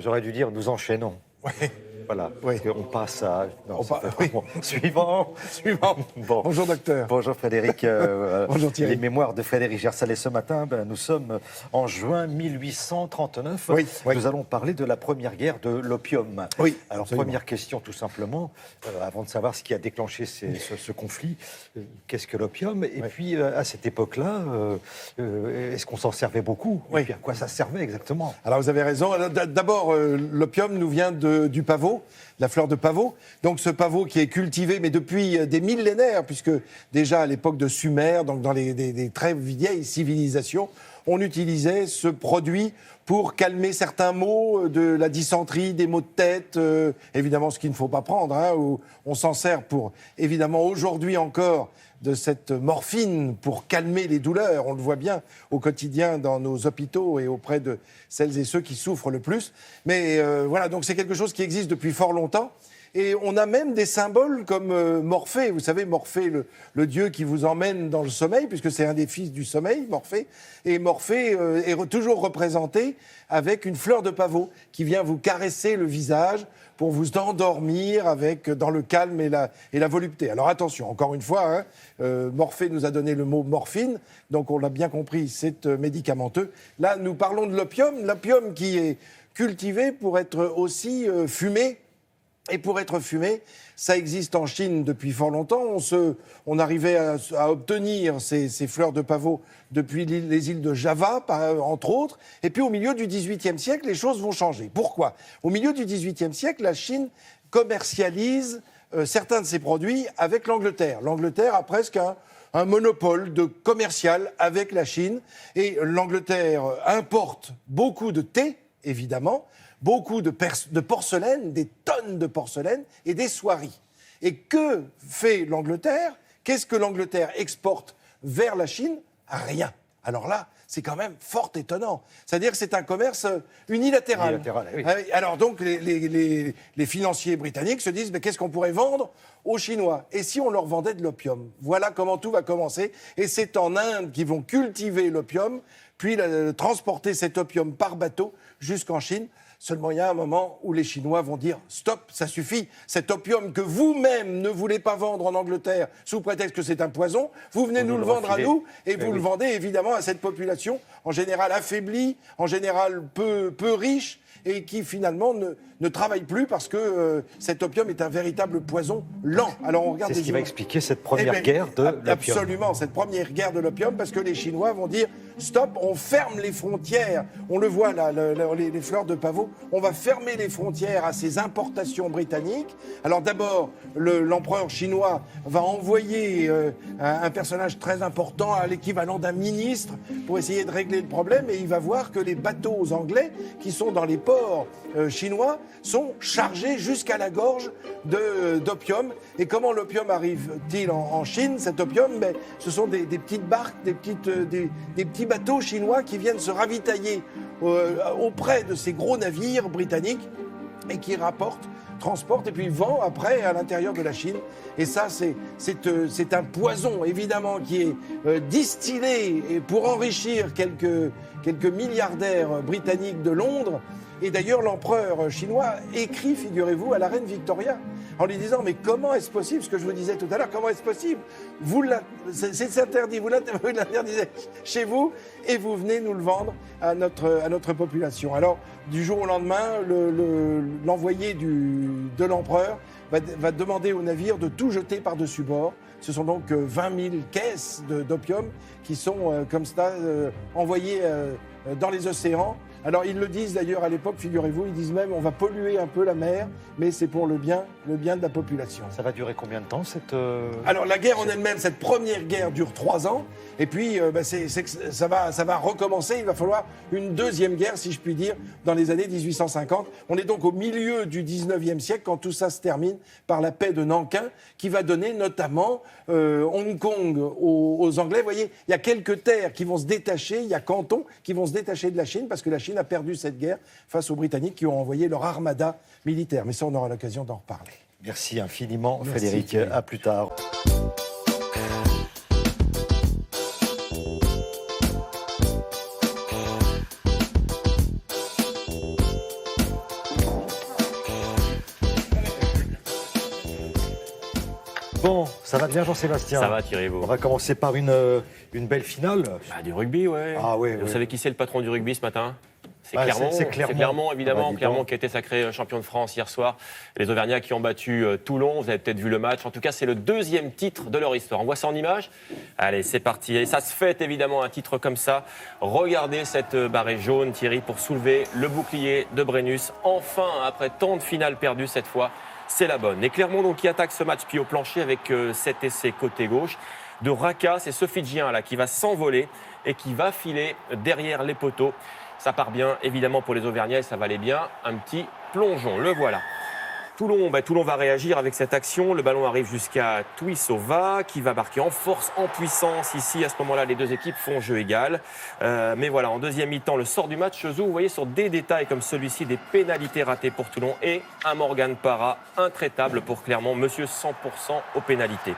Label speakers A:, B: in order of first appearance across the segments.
A: j'aurais dû dire nous enchaînons.
B: Oui.
A: Voilà,
B: Oui.
A: on passe à... Non,
B: oui.
A: Suivant. Bon.
B: Bonjour docteur.
A: Bonjour Frédéric.
B: Bonjour Thierry.
A: Les mémoires de Frédéric Gersalet ce matin, nous sommes en juin 1839.
B: Oui.
A: Nous allons parler de la première guerre de l'opium.
B: Oui,
A: Alors
B: absolument.
A: première question tout simplement, avant de savoir ce qui a déclenché ce conflit, qu'est-ce que l'opium? Et puis à cette époque-là, est-ce qu'on s'en servait beaucoup?
B: Oui.
A: Et puis à quoi ça servait exactement?
B: Alors vous avez raison. Alors, d'abord, l'opium nous vient du pavot, la fleur de pavot. Donc ce pavot qui est cultivé, mais depuis des millénaires, puisque déjà à l'époque de Sumer, donc dans des très vieilles civilisations, on utilisait ce produit pour calmer certains maux, de la dysenterie, des maux de tête, évidemment ce qu'il ne faut pas prendre, hein, où on s'en sert pour, évidemment aujourd'hui encore, de cette morphine pour calmer les douleurs. On le voit bien au quotidien dans nos hôpitaux et auprès de celles et ceux qui souffrent le plus. Mais voilà, donc c'est quelque chose qui existe depuis fort longtemps. Et on a même des symboles comme Morphée. Vous savez, Morphée, le dieu qui vous emmène dans le sommeil, puisque c'est un des fils du sommeil, Morphée. Et Morphée est toujours représenté avec une fleur de pavot qui vient vous caresser le visage pour vous endormir dans le calme et la volupté. Alors attention, encore une fois, Morphée nous a donné le mot morphine, donc on l'a bien compris, c'est médicamenteux. Là, nous parlons de l'opium qui est cultivé pour être aussi fumé. Et pour être fumé, ça existe en Chine depuis fort longtemps. On arrivait à obtenir ces fleurs de pavot depuis les îles de Java, entre autres. Et puis au milieu du XVIIIe siècle, les choses vont changer. Pourquoi ? Au milieu du XVIIIe siècle, la Chine commercialise certains de ses produits avec l'Angleterre. L'Angleterre a presque un monopole commercial avec la Chine. Et l'Angleterre importe beaucoup de thé, évidemment, beaucoup de porcelaine, des tonnes de porcelaine et des soieries. Et que fait l'Angleterre ? Qu'est-ce que l'Angleterre exporte vers la Chine ? Rien. Alors là, c'est quand même fort étonnant. C'est-à-dire que c'est un commerce unilatéral.
A: Unilatéral, oui.
B: Alors donc, les financiers britanniques se disent, mais qu'est-ce qu'on pourrait vendre aux Chinois ? Et si on leur vendait de l'opium ? Voilà comment tout va commencer. Et c'est en Inde qu'ils vont cultiver l'opium, puis transporter cet opium par bateau jusqu'en Chine. Seulement, il y a un moment où les Chinois vont dire « Stop, ça suffit, cet opium que vous-même ne voulez pas vendre en Angleterre sous prétexte que c'est un poison, vous venez nous le vendre à nous et vous le vendez évidemment à cette population, en général affaiblie, en général peu riche, et qui finalement ne travaille plus parce que cet opium est un véritable poison lent. Alors on regarde
A: c'est ce qui va expliquer cette première guerre de l'opium.
B: Absolument, cette première guerre de l'opium, parce que les Chinois vont dire stop, on ferme les frontières. On le voit là, les fleurs de pavot. On va fermer les frontières à ces importations britanniques. Alors d'abord, l'empereur chinois va envoyer un personnage très important, à l'équivalent d'un ministre, pour essayer de régler le problème. Et il va voir que les bateaux anglais qui sont dans les ports chinois sont chargés jusqu'à la gorge d'opium. Et comment l'opium arrive-t-il en Chine ? Cet opium, ce sont des petites barques, des petits bateaux chinois qui viennent se ravitailler auprès de ces gros navires britanniques et qui transportent et puis vendent après à l'intérieur de la Chine. Et ça, c'est un poison, évidemment, qui est distillé et pour enrichir quelques milliardaires britanniques de Londres. Et d'ailleurs, l'empereur chinois écrit, figurez-vous, à la reine Victoria, en lui disant « Mais comment est-ce possible, ce que je vous disais tout à l'heure, comment est-ce possible ? C'est interdit, vous l'interdisez chez vous et vous venez nous le vendre à notre population. » Alors, du jour au lendemain, l'envoyé de l'empereur va demander au navire de tout jeter par-dessus bord. Ce sont donc 20 000 caisses d'opium qui sont comme ça envoyées dans les océans. Alors ils le disent d'ailleurs à l'époque, figurez-vous, ils disent même on va polluer un peu la mer, mais c'est pour le bien de la population.
A: Ça va durer combien de temps
B: Alors la guerre en elle-même, cette première guerre dure 3 ans, et puis ça va recommencer, il va falloir une deuxième guerre, si je puis dire, dans les années 1850. On est donc au milieu du 19e siècle quand tout ça se termine par la paix de Nankin, qui va donner notamment Hong Kong aux Anglais. Vous voyez, il y a quelques terres qui vont se détacher, il y a Canton qui vont se détacher de la Chine, parce que la Chine a perdu cette guerre face aux Britanniques qui ont envoyé leur armada militaire. Mais ça, on aura l'occasion d'en reparler.
A: Merci infiniment,
B: Merci,
A: Frédéric.
B: Thierry.
A: À plus tard. Bon, ça va bien Jean-Sébastien?
C: Ça va Thierry, vous?
A: On va commencer par une belle finale.
C: Du rugby, ouais.
A: Ah ouais.
C: Vous savez qui c'est le patron du rugby ce matin? C'est
A: Ah,
C: Clermont.
A: c'est Clermont.
C: C'est Clermont, évidemment.
A: Ah bah,
C: Clermont qui a été sacré champion de France hier soir. Les Auvergnats qui ont battu Toulon. Vous avez peut-être vu le match. En tout cas, c'est le 2e titre de leur histoire. On voit ça en image. Allez, c'est parti. Et ça se fête évidemment un titre comme ça. Regardez cette barrée jaune, Thierry, pour soulever le bouclier de Brennus. Enfin, après tant de finales perdues cette fois, c'est la bonne. Et Clermont donc qui attaque ce match pied au plancher avec cet essai côté gauche de Raka. C'est ce Fidjien là qui va s'envoler et qui va filer derrière les poteaux. Ça part bien, évidemment, pour les Auvergnats et ça valait bien un petit plongeon. Le voilà. Toulon va réagir avec cette action. Le ballon arrive jusqu'à Tuisova qui va marquer en force, en puissance. Ici, à ce moment-là, les deux équipes font jeu égal. Mais voilà, en deuxième mi-temps, le sort du match se joue, vous voyez, sur des détails comme celui-ci, des pénalités ratées pour Toulon et un Morgan Parra intraitable pour Clermont. Monsieur 100% aux pénalités.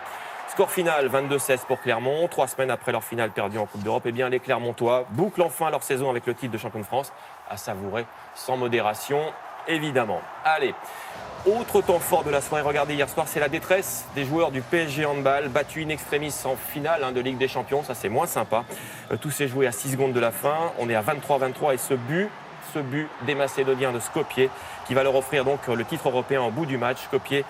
C: Score final, 22-16 pour Clermont. 3 semaines après leur finale perdue en Coupe d'Europe, eh bien, les Clermontois bouclent enfin leur saison avec le titre de champion de France. À savourer sans modération, évidemment. Allez, autre temps fort de la soirée, regardez, hier soir, c'est la détresse des joueurs du PSG Handball, battus in extremis en finale de Ligue des Champions. Ça, c'est moins sympa. Tout s'est joué à 6 secondes de la fin. On est à 23-23 et ce but des Macédoniens de Skopje qui va leur offrir donc le titre européen en bout du match. Skopje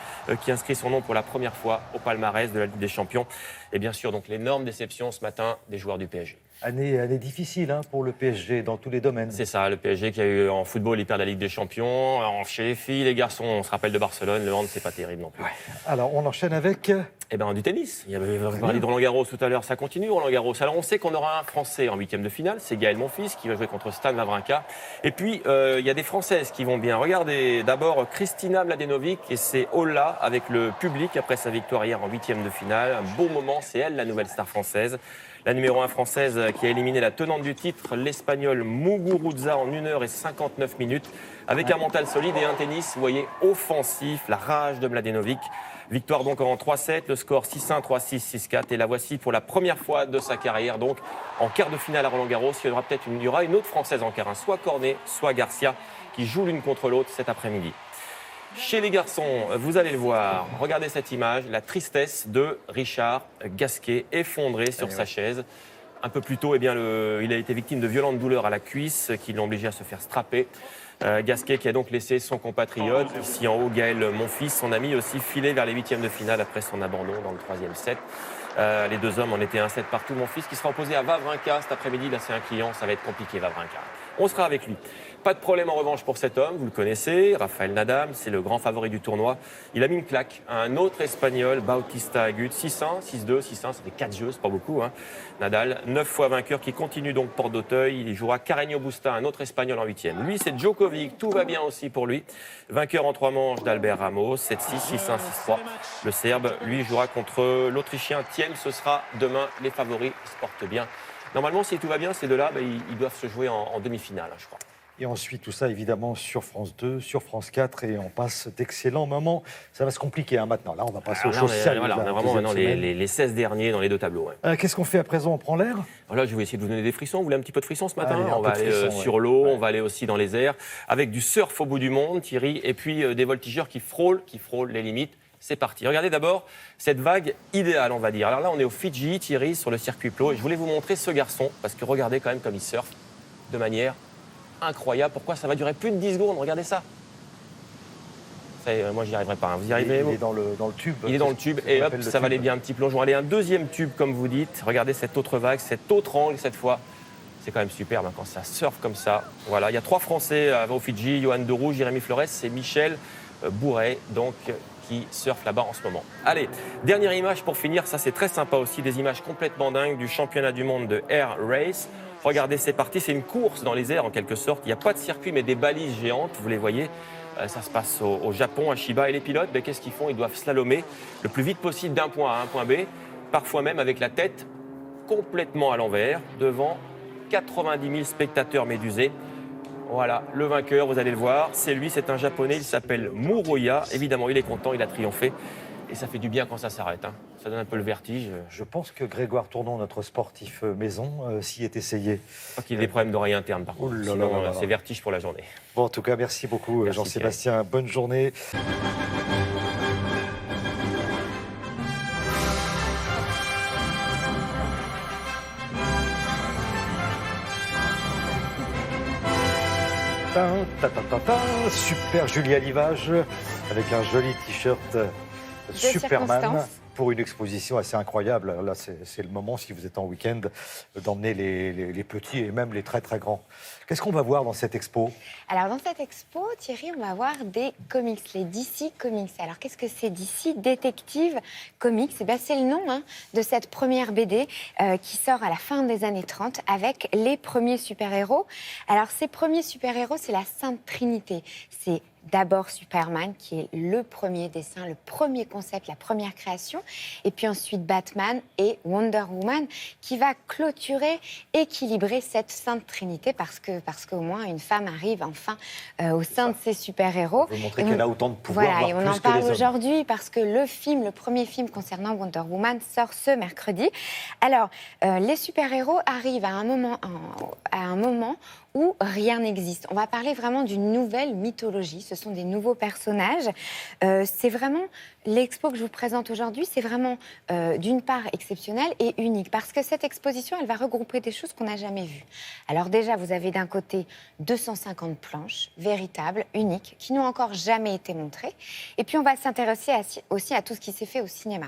C: qui inscrit son nom pour la première fois au palmarès de la Ligue des Champions. Et bien sûr, donc l'énorme déception ce matin des joueurs du PSG.
A: Année difficile pour le PSG dans tous les domaines.
C: C'est ça, le PSG qui a eu en football, il perd la Ligue des Champions. Chez les filles, les garçons, on se rappelle de Barcelone, le hand, c'est pas terrible non plus.
A: Ouais. Alors, on enchaîne avec...
C: du tennis. Il y avait parlé de Roland-Garros tout à l'heure, ça continue Roland-Garros. Alors on sait qu'on aura un Français en 8e de finale, c'est Gaël Monfils qui va jouer contre Stan Wawrinka. Et puis il y a des Françaises qui vont bien. Regardez d'abord Kristina Mladenovic et c'est Ola avec le public après sa victoire hier en 8e de finale. Un beau moment, c'est elle la nouvelle star française. La numéro 1 française qui a éliminé la tenante du titre, l'Espagnole Muguruza en 1h59 avec un mental solide et un tennis, vous voyez, offensif, la rage de Mladenovic. Victoire donc en 3-7, le score 6-1, 3-6, 6-4. Et la voici pour la première fois de sa carrière, donc en quart de finale à Roland-Garros. Il y aura une autre Française en quart, soit Cornet, soit Garcia, qui jouent l'une contre l'autre cet après-midi. Chez les garçons, vous allez le voir, regardez cette image, la tristesse de Richard Gasquet, effondré sur sa chaise. Un peu plus tôt, il a été victime de violentes douleurs à la cuisse qui l'ont obligé à se faire strapper. Gasquet qui a donc laissé son compatriote, ici en haut Gaël Monfils, son ami aussi, filer vers les 8e de finale après son abandon dans le 3e set. Les deux hommes en étaient 1-7 partout. Monfils qui sera opposé à Wawrinka cet après-midi, là c'est un client, ça va être compliqué Wawrinka. On sera avec lui. Pas de problème en revanche pour cet homme, vous le connaissez, Rafael Nadal, c'est le grand favori du tournoi. Il a mis une claque à un autre Espagnol, Bautista Agut, 6-1, 6-2, 6-1, ça fait 4 jeux, c'est pas beaucoup. Nadal, 9 fois vainqueur, qui continue donc porte d'Auteuil. Il jouera Carreño Busta, un autre Espagnol en 8e. Lui, c'est Djokovic, tout va bien aussi pour lui. Vainqueur en 3 manches d'Albert Ramos, 7-6, 6-1, 6-3. Le Serbe, lui, jouera contre l'Autrichien Thiem. Ce sera demain, les favoris se portent bien. Normalement, si tout va bien, ces deux-là, ils doivent se jouer en demi-finale, je crois.
A: Et on suit tout ça évidemment sur France 2, sur France 4 et on passe d'excellents moments. Ça va se compliquer maintenant. Là, on va passer aux choses sérieuses.
C: Voilà, on a vraiment maintenant les 16 derniers dans les 2 tableaux. Ouais.
A: Qu'est-ce qu'on fait à présent? On prend l'air?
C: Là, je vais essayer de vous donner des frissons. Vous voulez un petit peu de frissons ce matin?
A: Allez,
C: on va aller sur l'eau, on va aller aussi dans les airs, avec du surf au bout du monde, Thierry, et puis des voltigeurs qui frôlent les limites. C'est parti. Regardez d'abord cette vague idéale, on va dire. Alors là, on est au Fidji, Thierry, sur le circuit plat. Et je voulais vous montrer ce garçon, parce que regardez quand même comme il surfe de manière incroyable. Pourquoi ça va durer plus de 10 secondes? Regardez ça. Moi, j'y arriverai pas. Vous y arrivez?
A: Il est dans le tube.
C: Il est dans le tube et hop, ça valait bien un petit plongeon. Allez, un deuxième tube, comme vous dites. Regardez cette autre vague, cet autre angle cette fois. C'est quand même superbe quand ça surfe comme ça. Voilà, il y a 3 Français au Fidji, Johan Deroux, Jérémy Flores et Michel Bourret, donc qui surfent là-bas en ce moment. Allez, dernière image pour finir. Ça, c'est très sympa aussi. Des images complètement dingues du championnat du monde de Air Race. Regardez, c'est parti, c'est une course dans les airs en quelque sorte. Il n'y a pas de circuit mais des balises géantes, vous les voyez. Ça se passe au Japon, à Chiba. Et les pilotes, qu'est-ce qu'ils font? Ils doivent slalomer le plus vite possible d'un point A à un point B, parfois même avec la tête complètement à l'envers, devant 90 000 spectateurs médusés. Voilà, le vainqueur, vous allez le voir, c'est lui, c'est un Japonais, il s'appelle Muroya. Évidemment, il est content, il a triomphé. Et ça fait du bien quand ça s'arrête. Ça donne un peu le vertige.
A: Je pense que Grégoire Tournon, notre sportif maison, s'y est essayé.
C: Je crois qu'il a des problèmes d'oreille interne, par contre. Sinon, c'est vertige pour la journée.
A: Bon, en tout cas, merci beaucoup, Jean-Sébastien. Bonne journée. Super Julia Livage avec un joli t-shirt Superman
D: circonstance.
A: pour une exposition assez incroyable. Là, c'est le moment, si vous êtes en week-end, d'emmener les petits et même les très très grands. Qu'est-ce qu'on va voir dans cette expo?
D: Alors, dans cette expo, Thierry, on va voir des comics, les DC Comics. Alors, qu'est-ce que c'est DC Detective Comics? Eh bien, c'est le nom de cette première BD qui sort à la fin des années 30 avec les premiers super-héros. Alors, ces premiers super-héros, c'est la Sainte Trinité. C'est d'abord Superman, qui est le premier dessin, le premier concept, la première création. Et puis ensuite Batman et Wonder Woman, qui va clôturer, équilibrer cette Sainte Trinité, parce qu'au moins une femme arrive enfin au sein de ces super-héros.
A: Vous montrer qu'elle a autant de pouvoir,
D: Voilà, et
A: voire
D: on
A: plus
D: en
A: que
D: parle
A: les hommes.
D: aujourd'hui parce que le premier film concernant Wonder Woman sort ce mercredi. Alors, les super-héros arrivent à un moment où rien n'existe. On va parler vraiment d'une nouvelle mythologie. Ce sont des nouveaux personnages. C'est vraiment l'expo que je vous présente aujourd'hui. C'est vraiment d'une part exceptionnelle et unique parce que cette exposition, elle va regrouper des choses qu'on n'a jamais vues. Alors déjà, vous avez d'un côté 250 planches véritables, uniques, qui n'ont encore jamais été montrées. Et puis on va s'intéresser aussi à tout ce qui s'est fait au cinéma.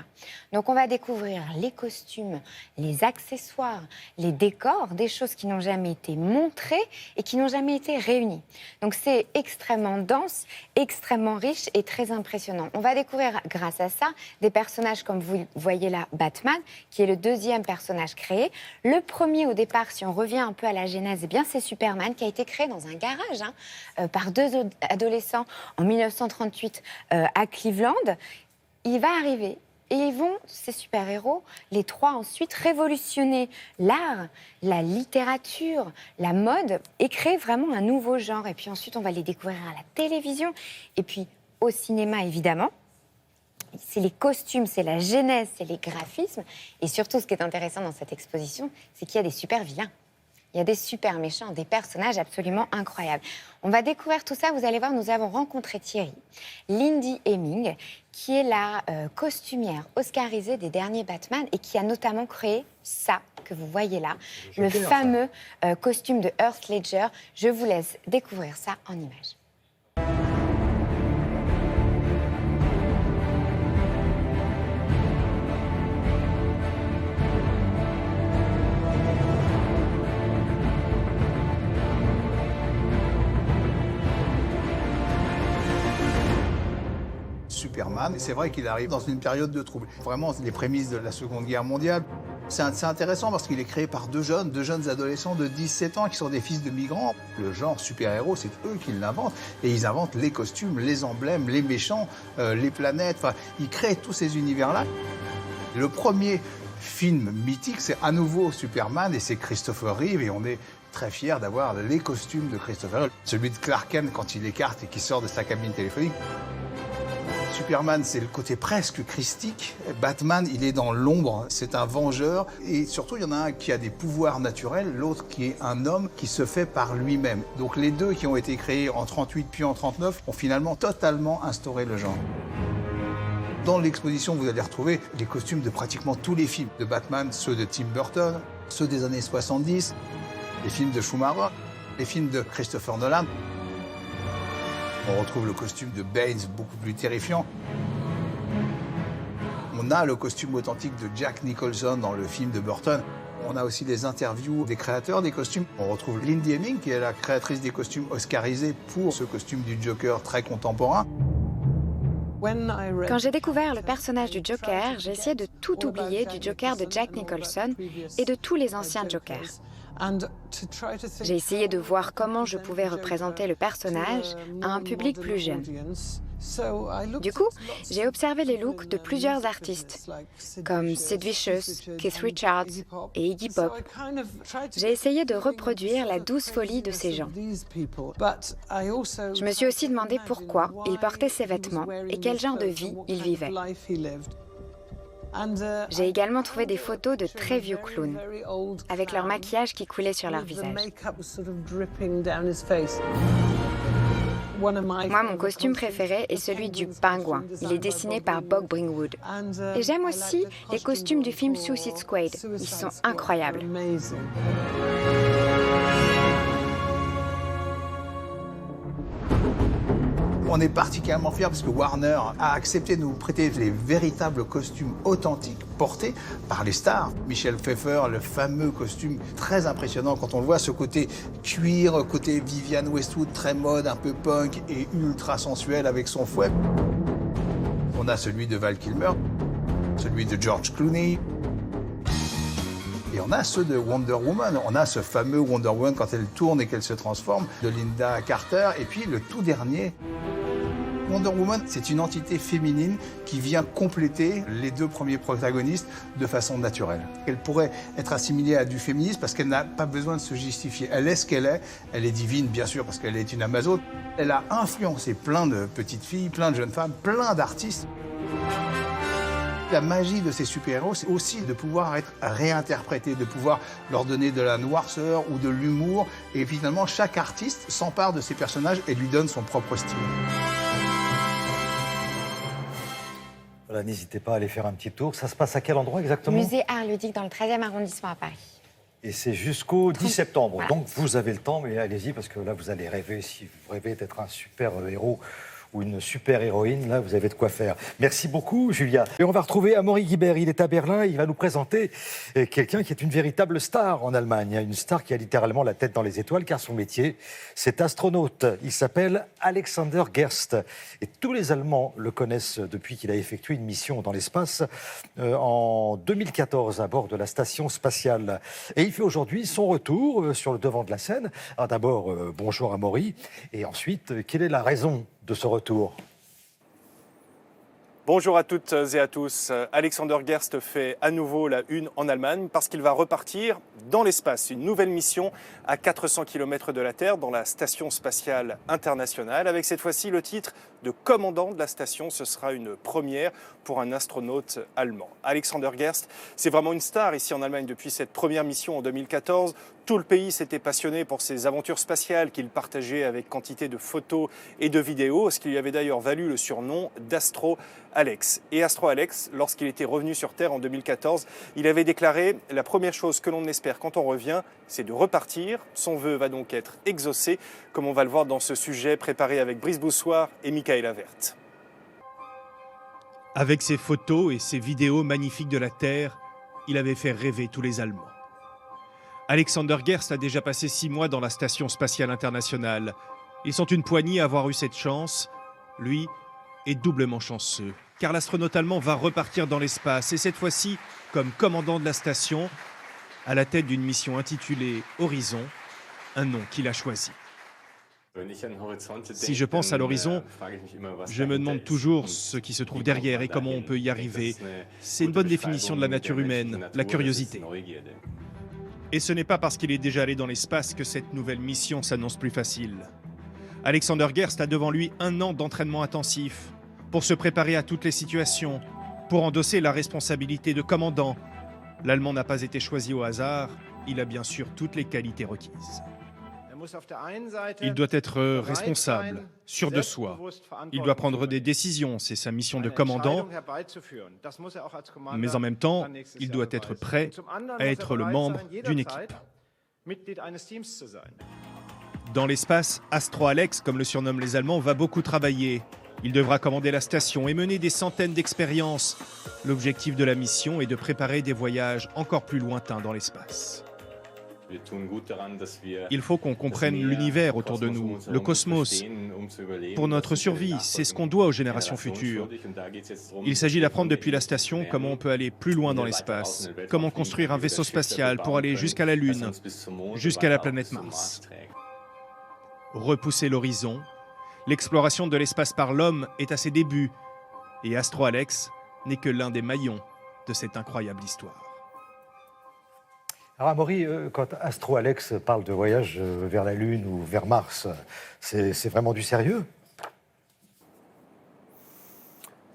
D: Donc on va découvrir les costumes, les accessoires, les décors, des choses qui n'ont jamais été montrées et qui n'ont jamais été réunies. Donc c'est extrêmement dense, extrêmement riche et très impressionnant. On va découvrir grâce à ça des personnages comme vous voyez là, Batman, qui est le deuxième personnage créé. Le premier au départ, si on revient un peu à la genèse, eh bien c'est Superman qui a été créé dans un garage par deux adolescents en 1938 à Cleveland. Il va arriver. Et ils vont, ces super-héros, les trois ensuite, révolutionner l'art, la littérature, la mode et créer vraiment un nouveau genre. Et puis ensuite, on va les découvrir à la télévision et puis au cinéma, évidemment. C'est les costumes, c'est la genèse, c'est les graphismes. Et surtout, ce qui est intéressant dans cette exposition, c'est qu'il y a des super-vilains. Il y a des super méchants, des personnages absolument incroyables. On va découvrir tout ça. Vous allez voir, nous avons rencontré Thierry, Lindy Hemming, qui est la costumière oscarisée des derniers Batman et qui a notamment créé ça que vous voyez là, le fameux costume de Heath Ledger. Je vous laisse découvrir ça en images.
E: Superman, c'est vrai qu'il arrive dans une période de trouble. Vraiment, les prémices de la Seconde Guerre mondiale. C'est intéressant parce qu'il est créé par deux jeunes adolescents de 17 ans qui sont des fils de migrants. Le genre super-héros, c'est eux qui l'inventent. Et ils inventent les costumes, les emblèmes, les méchants, les planètes. Enfin, ils créent tous ces univers-là. Le premier film mythique, c'est à nouveau Superman et c'est Christopher Reeve. Et on est très fiers d'avoir les costumes de Christopher Reeve. Celui de Clark Kent quand il écarte et qui sort de sa cabine téléphonique. Superman, c'est le côté presque christique. Batman, il est dans l'ombre, c'est un vengeur. Et surtout, il y en a un qui a des pouvoirs naturels, l'autre qui est un homme qui se fait par lui-même. Donc les deux qui ont été créés en 38 puis en 39 ont finalement totalement instauré le genre. Dans l'exposition, vous allez retrouver les costumes de pratiquement tous les films de Batman, ceux de Tim Burton, ceux des années 70, les films de Schumacher, les films de Christopher Nolan. On retrouve le costume de Baines, beaucoup plus terrifiant. On a le costume authentique de Jack Nicholson dans le film de Burton. On a aussi des interviews des créateurs des costumes. On retrouve Lindy Hemming, qui est la créatrice des costumes oscarisés pour ce costume du Joker très contemporain.
D: Quand j'ai découvert le personnage du Joker, j'ai essayé de tout oublier du Joker de Jack Nicholson et de tous les anciens Jokers. J'ai essayé de voir comment je pouvais représenter le personnage à un public plus jeune. Du coup, j'ai observé les looks de plusieurs artistes, comme Sid Vicious, Keith Richards et Iggy Pop. J'ai essayé de reproduire la douce folie de ces gens. Je me suis aussi demandé pourquoi ils portaient ces vêtements et quel genre de vie ils vivaient. J'ai également trouvé des photos de très vieux clowns, avec leur maquillage qui coulait sur leur visage. Moi, mon costume préféré est celui du pingouin. Il est dessiné par Bob Bringwood. Et j'aime aussi les costumes du film Suicide Squad. Ils sont incroyables.
E: On est particulièrement fiers parce que Warner a accepté de nous prêter les véritables costumes authentiques portés par les stars. Michel Pfeiffer, le fameux costume très impressionnant quand on le voit, ce côté cuir, côté Vivienne Westwood, très mode, un peu punk et ultra sensuel avec son fouet. On a celui de Val Kilmer, celui de George Clooney. Et on a ceux de Wonder Woman. On a ce fameux Wonder Woman quand elle tourne et qu'elle se transforme, de Linda Carter. Et puis le tout dernier, Wonder Woman, c'est une entité féminine qui vient compléter les deux premiers protagonistes de façon naturelle. Elle pourrait être assimilée à du féminisme parce qu'elle n'a pas besoin de se justifier. Elle est ce qu'elle est. Elle est divine, bien sûr, parce qu'elle est une Amazone. Elle a influencé plein de petites filles, plein de jeunes femmes, plein d'artistes. La magie de ces super-héros, c'est aussi de pouvoir être réinterprétés, de pouvoir leur donner de la noirceur ou de l'humour. Et finalement, chaque artiste s'empare de ces personnages et lui donne son propre style.
A: Voilà, n'hésitez pas à aller faire un petit tour. Ça se passe à quel endroit exactement?
D: Musée Art Ludique dans le 13e arrondissement à Paris.
A: Et c'est jusqu'au 10 septembre.
D: Voilà.
A: Donc vous avez le temps, mais allez-y, parce que là, vous allez rêver. Si vous rêvez d'être un super héros ou une super héroïne, là, vous avez de quoi faire. Merci beaucoup, Julia. Et on va retrouver Amaury Guibert. Il est à Berlin. Il va nous présenter quelqu'un qui est une véritable star en Allemagne. Une star qui a littéralement la tête dans les étoiles, car son métier, c'est astronaute. Il s'appelle Alexander Gerst. Et tous les Allemands le connaissent depuis qu'il a effectué une mission dans l'espace en 2014 à bord de la station spatiale. Et il fait aujourd'hui son retour sur le devant de la scène. Alors d'abord, bonjour Amaury. Et ensuite, quelle est la raison de ce retour?
F: Bonjour à toutes et à tous. Alexander Gerst fait à nouveau la une en Allemagne parce qu'il va repartir dans l'espace. Une nouvelle mission à 400 km de la Terre dans la Station spatiale internationale avec cette fois-ci le titre de commandant de la station. Ce sera une première pour un astronaute allemand. Alexander Gerst, c'est vraiment une star ici en Allemagne depuis cette première mission en 2014. Tout le pays s'était passionné pour ses aventures spatiales qu'il partageait avec quantité de photos et de vidéos, ce qui lui avait d'ailleurs valu le surnom d'Astro Alex. Et Astro Alex, lorsqu'il était revenu sur Terre en 2014, il avait déclaré « La première chose que l'on espère quand on revient, c'est de repartir ». Son vœu va donc être exaucé, comme on va le voir dans ce sujet préparé avec Brice Boussoir et Michaela Vert.
G: Avec ses photos et ses vidéos magnifiques de la Terre, il avait fait rêver tous les Allemands. Alexander Gerst a déjà passé 6 mois dans la Station spatiale internationale. Ils sont une poignée à avoir eu cette chance. Lui est doublement chanceux, car l'astronaute allemand va repartir dans l'espace, et cette fois-ci comme commandant de la station, à la tête d'une mission intitulée Horizon, un nom qu'il a choisi. Si je pense à l'horizon, je me demande toujours ce qui se trouve derrière et comment on peut y arriver. C'est une bonne définition de la nature humaine, la curiosité. Et ce n'est pas parce qu'il est déjà allé dans l'espace que cette nouvelle mission s'annonce plus facile. Alexander Gerst a devant lui 1 an d'entraînement intensif pour se préparer à toutes les situations, pour endosser la responsabilité de commandant. L'Allemand n'a pas été choisi au hasard, il a bien sûr toutes les qualités requises. Il doit être responsable, sûr de soi. Il doit prendre des décisions, c'est sa mission de commandant. Mais en même temps, il doit être prêt à être le membre d'une équipe. Dans l'espace, Astro Alex, comme le surnomment les Allemands, va beaucoup travailler. Il devra commander la station et mener des centaines d'expériences. L'objectif de la mission est de préparer des voyages encore plus lointains dans l'espace. Il faut qu'on comprenne l'univers autour de nous, le cosmos. Pour notre survie, c'est ce qu'on doit aux générations futures. Il s'agit d'apprendre depuis la station comment on peut aller plus loin dans l'espace, comment construire un vaisseau spatial pour aller jusqu'à la Lune, jusqu'à la planète Mars. Repousser l'horizon, l'exploration de l'espace par l'homme est à ses débuts, et Astro Alex n'est que l'un des maillons de cette incroyable histoire.
A: Alors Amaury, quand Astro Alex parle de voyage vers la Lune ou vers Mars, c'est vraiment du sérieux?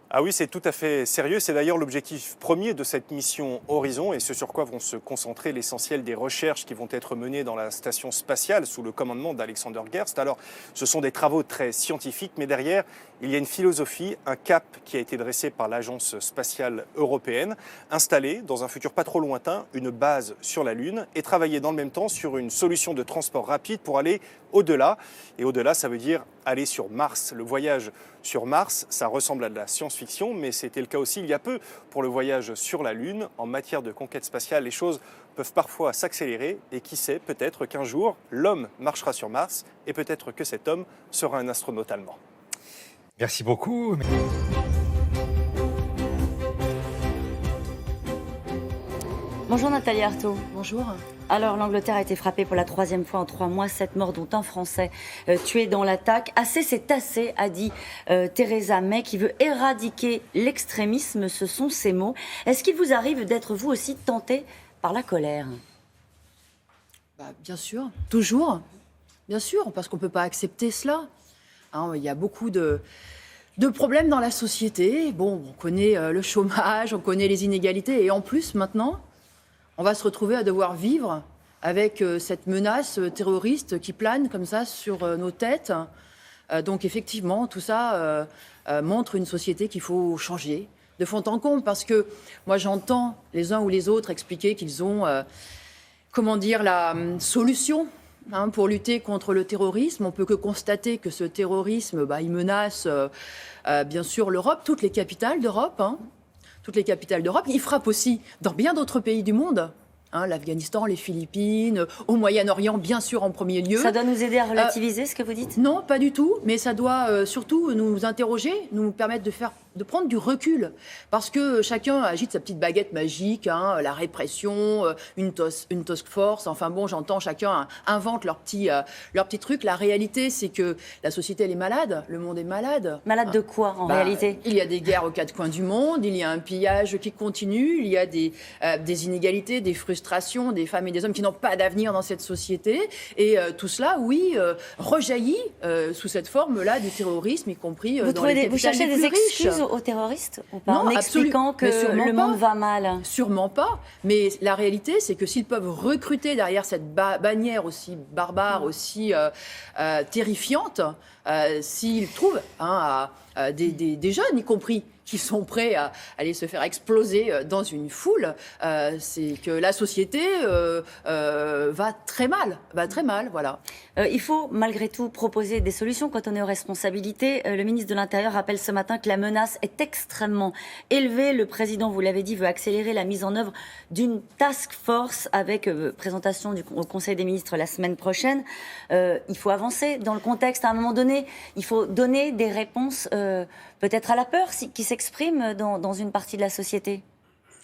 F: Ah oui, c'est tout à fait sérieux. C'est d'ailleurs l'objectif premier de cette mission Horizon et ce sur quoi vont se concentrer l'essentiel des recherches qui vont être menées dans la station spatiale sous le commandement d'Alexander Gerst. Alors, ce sont des travaux très scientifiques, mais derrière, Il y a une philosophie, un cap qui a été dressé par l'Agence spatiale européenne, installer dans un futur pas trop lointain une base sur la Lune et travailler dans le même temps sur une solution de transport rapide pour aller au-delà. Et au-delà, ça veut dire aller sur Mars. Le voyage sur Mars, ça ressemble à de la science-fiction, mais c'était le cas aussi il y a peu pour le voyage sur la Lune. En matière de conquête spatiale, les choses peuvent parfois s'accélérer et qui sait, peut-être qu'un jour, l'homme marchera sur Mars et peut-être que cet homme sera un astronaute allemand.
A: Merci beaucoup.
H: Bonjour Nathalie Arthaud.
I: Bonjour.
H: Alors l'Angleterre a été frappée pour la 3e fois en 3 mois, 7 morts dont un Français tué dans l'attaque. Assez c'est assez, a dit Theresa May, qui veut éradiquer l'extrémisme, ce sont ses mots. Est-ce qu'il vous arrive d'être vous aussi tenté par la colère ?
I: Bien sûr, toujours. Bien sûr, parce qu'on ne peut pas accepter cela. Il y a beaucoup de problèmes dans la société. Bon, on connaît le chômage, on connaît les inégalités. Et en plus, maintenant, on va se retrouver à devoir vivre avec cette menace terroriste qui plane comme ça sur nos têtes. Donc effectivement, tout ça montre une société qu'il faut changer de fond en comble. Parce que moi, j'entends les uns ou les autres expliquer qu'ils ont, la solution pour lutter contre le terrorisme. On peut que constater que ce terrorisme, il menace bien sûr l'Europe, toutes les capitales d'Europe. Toutes les capitales d'Europe. Il frappe aussi dans bien d'autres pays du monde. L'Afghanistan, les Philippines, au Moyen-Orient, bien sûr, en premier lieu.
H: Ça doit nous aider à relativiser ce que vous dites ?
I: Non, pas du tout. Mais ça doit surtout nous interroger, nous permettre de prendre du recul. Parce que chacun agite sa petite baguette magique, la répression, une task force. Enfin bon, j'entends, chacun invente leur petit truc. La réalité, c'est que la société, elle est malade. Le monde est malade.
H: Malade de quoi, en réalité ?
I: Il y a des guerres aux quatre coins du monde. Il y a un pillage qui continue. Il y a des inégalités, des frustrations, des femmes et des hommes qui n'ont pas d'avenir dans cette société. Et tout cela, rejaillit sous cette forme-là du terrorisme, y compris dans les capitales
H: vous cherchez
I: les
H: des
I: plus riches.
H: excuses aux terroristes ou pas,
I: Non,
H: en expliquant que le monde va mal ?
I: Sûrement pas. Mais la réalité, c'est que s'ils peuvent recruter derrière cette bannière aussi barbare, aussi terrifiante, s'ils trouvent des jeunes, y compris, qui sont prêts à aller se faire exploser dans une foule, c'est que la société va très mal, voilà.
H: Il faut malgré tout proposer des solutions quand on est aux responsabilités. Le ministre de l'Intérieur rappelle ce matin que la menace est extrêmement élevée. Le président, vous l'avez dit, veut accélérer la mise en œuvre d'une task force avec présentation au Conseil des ministres la semaine prochaine. Il faut avancer dans le contexte. À un moment donné, il faut donner des réponses peut-être à la peur qui s'exprime dans une partie de la société.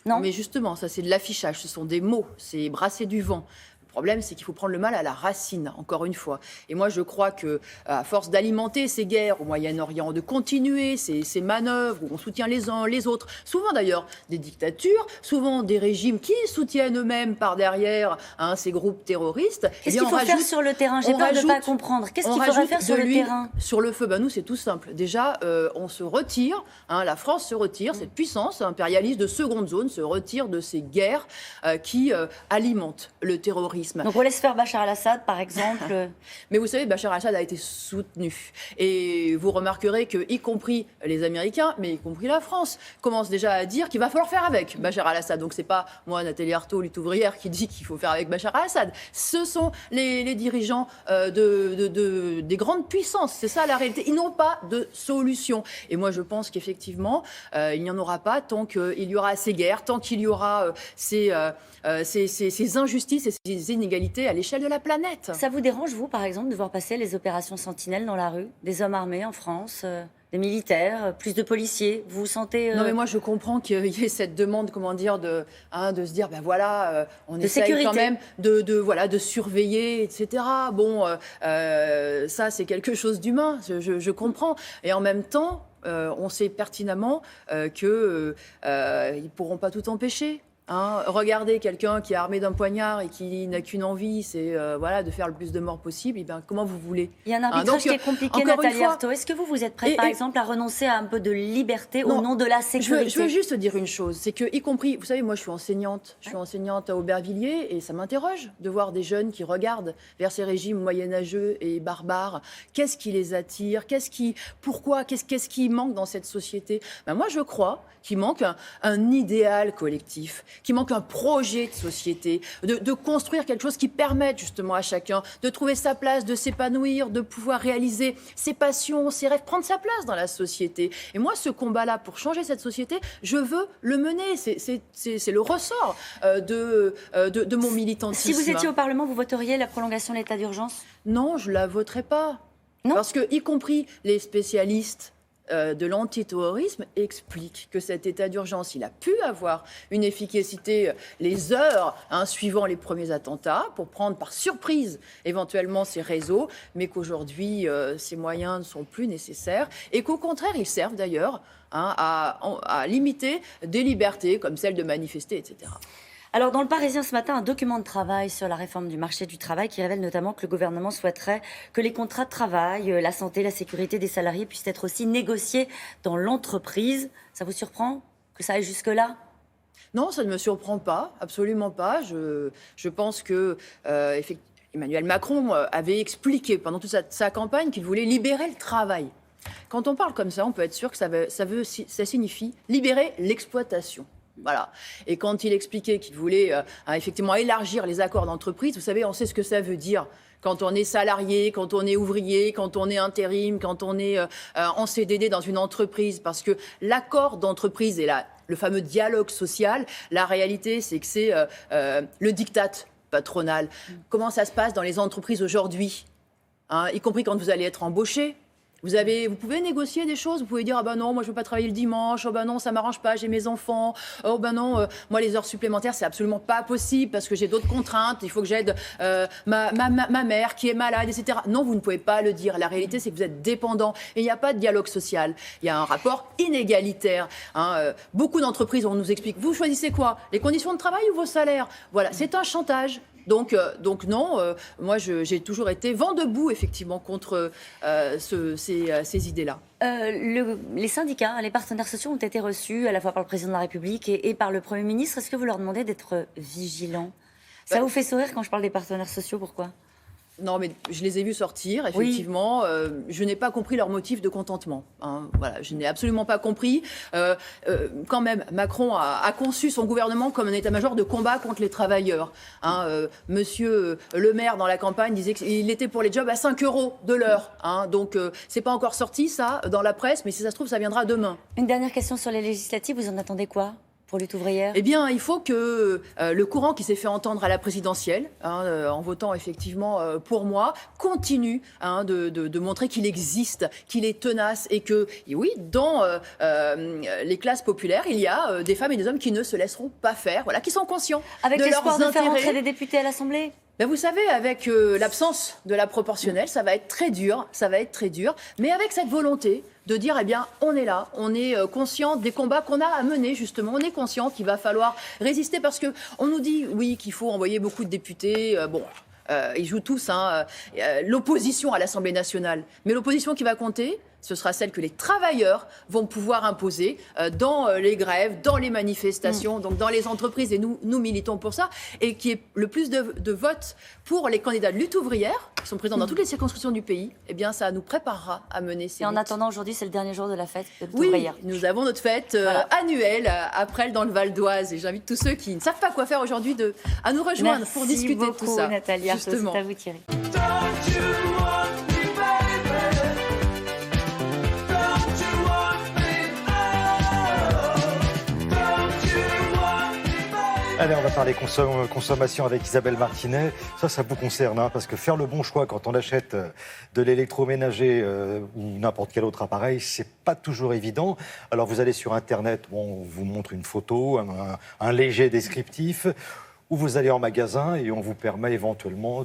H: Non ?
I: Mais justement, ça c'est de l'affichage, ce sont des mots, c'est brasser du vent. Le problème, c'est qu'il faut prendre le mal à la racine, encore une fois. Et moi, je crois qu'à force d'alimenter ces guerres au Moyen-Orient, de continuer ces manœuvres où on soutient les uns les autres, souvent d'ailleurs des dictatures, souvent des régimes qui soutiennent eux-mêmes par derrière ces groupes terroristes.
H: Qu'est-ce qu'il faut faire sur le terrain ? J'ai peur de ne pas comprendre. Qu'est-ce qu'il faudrait faire sur le terrain ?
I: Sur le feu, nous, c'est tout simple. Déjà, on se retire, la France se retire, cette puissance impérialiste de seconde zone se retire de ces guerres qui alimentent le terrorisme.
H: Donc on laisse faire Bachar al-Assad, par exemple.
I: Mais vous savez, Bachar al-Assad a été soutenu. Et vous remarquerez que, y compris les Américains, mais y compris la France, commencent déjà à dire qu'il va falloir faire avec Bachar al-Assad. Donc c'est pas moi, Nathalie Arthaud, lutte ouvrière, qui dit qu'il faut faire avec Bachar al-Assad. Ce sont les dirigeants des grandes puissances. C'est ça la réalité. Ils n'ont pas de solution. Et moi, je pense qu'effectivement, il n'y en aura pas tant qu'il y aura ces guerres, tant qu'il y aura ces injustices et ces inégalités à l'échelle de la planète.
H: Ça vous dérange, vous, par exemple, de voir passer les opérations Sentinelle dans la rue ? Des hommes armés en France, des militaires, plus de policiers. Vous vous sentez...
I: Non, mais moi, je comprends qu'il y ait cette demande, de se dire, on
H: de
I: essaye
H: sécurité.
I: quand même de surveiller, etc. Bon, ça, c'est quelque chose d'humain, je comprends. Et en même temps, on sait pertinemment qu'ils ne pourront pas tout empêcher. Hein, regardez quelqu'un qui est armé d'un poignard et qui n'a qu'une envie, c'est voilà, de faire le plus de morts possible. Et bien, comment vous voulez?
H: Il y a un arbitrage qui est compliqué, Nathalie Arthaud. Est-ce que vous êtes prête, par exemple, à renoncer à un peu de liberté au nom de la sécurité?
I: Je veux juste dire une chose, c'est que, y compris, vous savez, moi je suis enseignante à Aubervilliers et ça m'interroge de voir des jeunes qui regardent vers ces régimes moyenâgeux et barbares. Qu'est-ce qui les attire? Pourquoi? Qu'est-ce qui manque dans cette société? Ben moi je crois qu'il manque un idéal collectif, qu'il manque un projet de société, de construire quelque chose qui permette justement à chacun de trouver sa place, de s'épanouir, de pouvoir réaliser ses passions, ses rêves, prendre sa place dans la société. Et moi, ce combat-là, pour changer cette société, je veux le mener. C'est le ressort de mon militantisme.
H: Si vous étiez au Parlement, vous voteriez la prolongation de l'état d'urgence?
I: Non, je ne la voterai pas. Non. Parce que, y compris les spécialistes de l'antiterrorisme explique que cet état d'urgence, il a pu avoir une efficacité les heures suivant les premiers attentats pour prendre par surprise éventuellement ces réseaux, mais qu'aujourd'hui, ces moyens ne sont plus nécessaires et qu'au contraire, ils servent d'ailleurs à limiter des libertés comme celle de manifester, etc.
H: Alors, dans le Parisien ce matin, un document de travail sur la réforme du marché du travail qui révèle notamment que le gouvernement souhaiterait que les contrats de travail, la santé, la sécurité des salariés puissent être aussi négociés dans l'entreprise. Ça vous surprend que ça aille jusque-là ?
I: Non, ça ne me surprend pas, absolument pas. Je pense que, Emmanuel Macron avait expliqué pendant toute sa campagne qu'il voulait libérer le travail. Quand on parle comme ça, on peut être sûr que ça signifie libérer l'exploitation. Voilà. Et quand il expliquait qu'il voulait effectivement élargir les accords d'entreprise, vous savez, on sait ce que ça veut dire. Quand on est salarié, quand on est ouvrier, quand on est intérim, quand on est en CDD dans une entreprise, parce que l'accord d'entreprise et le fameux dialogue social, la réalité, c'est que c'est le diktat patronal. Comment ça se passe dans les entreprises aujourd'hui, y compris quand vous allez être embauché? Vous pouvez négocier des choses, vous pouvez dire « Ah ben non, moi je veux pas travailler le dimanche, oh ben non, ça m'arrange pas, j'ai mes enfants, oh ben non, moi les heures supplémentaires c'est absolument pas possible parce que j'ai d'autres contraintes, il faut que j'aide ma mère qui est malade, etc. » Non, vous ne pouvez pas le dire. La réalité c'est que vous êtes dépendant et il n'y a pas de dialogue social. Il y a un rapport inégalitaire. Beaucoup d'entreprises, on nous explique « Vous choisissez quoi? Les conditions de travail ou vos salaires ?» Voilà, c'est un chantage. Donc non, moi j'ai toujours été vent debout effectivement contre ces idées-là.
H: Les syndicats, les partenaires sociaux ont été reçus à la fois par le président de la République et par le Premier ministre. Est-ce que vous leur demandez d'être vigilants? Ça vous fait sourire quand je parle des partenaires sociaux? Pourquoi?
I: Non, mais je les ai vus sortir, effectivement. Oui. Je n'ai pas compris leur motif de contentement. Voilà, je n'ai absolument pas compris. Quand même, Macron a conçu son gouvernement comme un état-major de combat contre les travailleurs. Monsieur Le Maire, dans la campagne, disait qu'il était pour les jobs à 5 € de l'heure. Donc, c'est pas encore sorti, ça, dans la presse, mais si ça se trouve, ça viendra demain.
H: Une dernière question sur les législatives. Vous en attendez quoi pour Lutte ouvrière?
I: Eh bien, il faut que le courant qui s'est fait entendre à la présidentielle, en votant effectivement pour moi, continue de montrer qu'il existe, qu'il est tenace et que, oui, dans les classes populaires, il y a des femmes et des hommes qui ne se laisseront pas faire, voilà, qui sont conscients
H: avec
I: de leurs intérêts. Avec l'espoir de faire entrer des
H: députés à l'Assemblée?
I: Ben vous savez, avec l'absence de la proportionnelle, ça va être très dur, mais avec cette volonté de dire, eh bien, on est là, on est conscient des combats qu'on a à mener, justement, on est conscient qu'il va falloir résister, parce qu'on nous dit, oui, qu'il faut envoyer beaucoup de députés, ils jouent tous l'opposition à l'Assemblée nationale, mais l'opposition qui va compter, ce sera celle que les travailleurs vont pouvoir imposer dans les grèves, dans les manifestations, donc dans les entreprises. Et nous militons pour ça. Et qui est le plus de votes pour les candidats de lutte ouvrière, qui sont présents dans toutes les circonscriptions du pays, eh bien, ça nous préparera à mener ces luttes.
H: Et en attendant, aujourd'hui, c'est le dernier jour de la fête de lutte ouvrière.
I: Oui, nous avons notre fête annuelle à Presles, dans le Val d'Oise. Et j'invite tous ceux qui ne savent pas quoi faire aujourd'hui à nous rejoindre pour discuter de tout ça.
H: Merci beaucoup, Nathalie Arthaud. C'est à vous, Thierry.
A: Allez, on va parler consommation avec Isabelle Martinet. Ça vous concerne, parce que faire le bon choix quand on achète de l'électroménager ou n'importe quel autre appareil, c'est pas toujours évident. Alors vous allez sur Internet, on vous montre une photo, un léger descriptif, ou vous allez en magasin et on vous permet éventuellement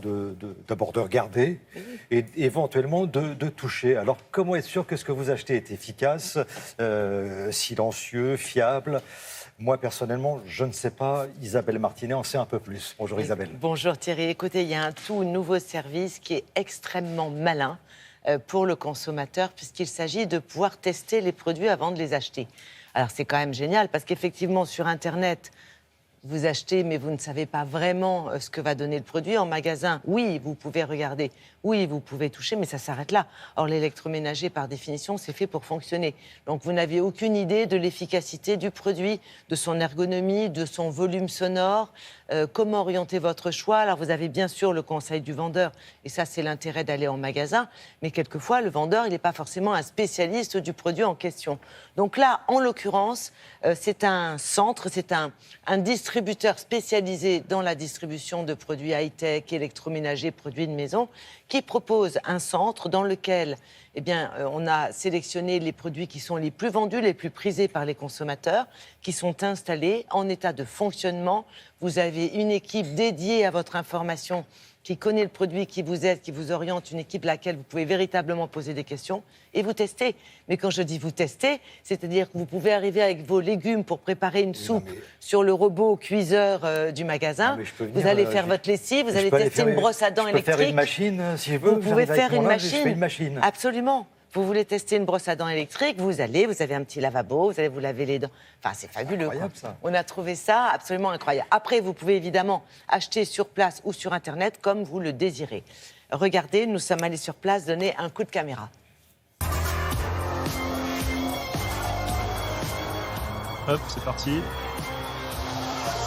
A: d'abord de regarder et éventuellement de toucher. Alors comment être sûr que ce que vous achetez est efficace, silencieux, fiable ? Moi, personnellement, je ne sais pas. Isabelle Martinet en sait un peu plus. Bonjour Isabelle.
J: Bonjour Thierry. Écoutez, il y a un tout nouveau service qui est extrêmement malin pour le consommateur puisqu'il s'agit de pouvoir tester les produits avant de les acheter. Alors c'est quand même génial parce qu'effectivement sur Internet, vous achetez mais vous ne savez pas vraiment ce que va donner le produit. En magasin, oui, vous pouvez regarder, oui, vous pouvez toucher, mais ça s'arrête là. Or l'électroménager, par définition, c'est fait pour fonctionner. Donc vous n'avez aucune idée de l'efficacité du produit, de son ergonomie, de son volume sonore, comment orienter votre choix. Alors vous avez bien sûr le conseil du vendeur, et ça c'est l'intérêt d'aller en magasin, mais quelquefois le vendeur, il n'est pas forcément un spécialiste du produit en question. Donc là, en l'occurrence, c'est un centre, c'est un distributeur spécialisé dans la distribution de produits high-tech, électroménagers, produits de maison, qui propose un centre dans lequel on a sélectionné les produits qui sont les plus vendus, les plus prisés par les consommateurs, qui sont installés en état de fonctionnement. Vous avez une équipe dédiée à votre information qui connaît le produit, qui vous aide, qui vous oriente, une équipe à laquelle vous pouvez véritablement poser des questions et vous tester. Mais quand je dis vous tester, c'est-à-dire que vous pouvez arriver avec vos légumes pour préparer une soupe sur le robot cuiseur du magasin. Vous allez faire votre lessive, vous allez tester une brosse à dents électrique.
A: Je peux faire une machine, si je veux.
J: Vous pouvez faire une
A: machine.
J: machine. Absolument. Vous voulez tester une brosse à dents électrique, vous allez, vous avez un petit lavabo, vous allez vous laver les dents. Enfin, c'est fabuleux.
A: Incroyable, ça.
J: On a trouvé ça absolument incroyable. Après, vous pouvez évidemment acheter sur place ou sur Internet comme vous le désirez. Regardez, nous sommes allés sur place donner un coup de caméra.
G: Hop, c'est parti.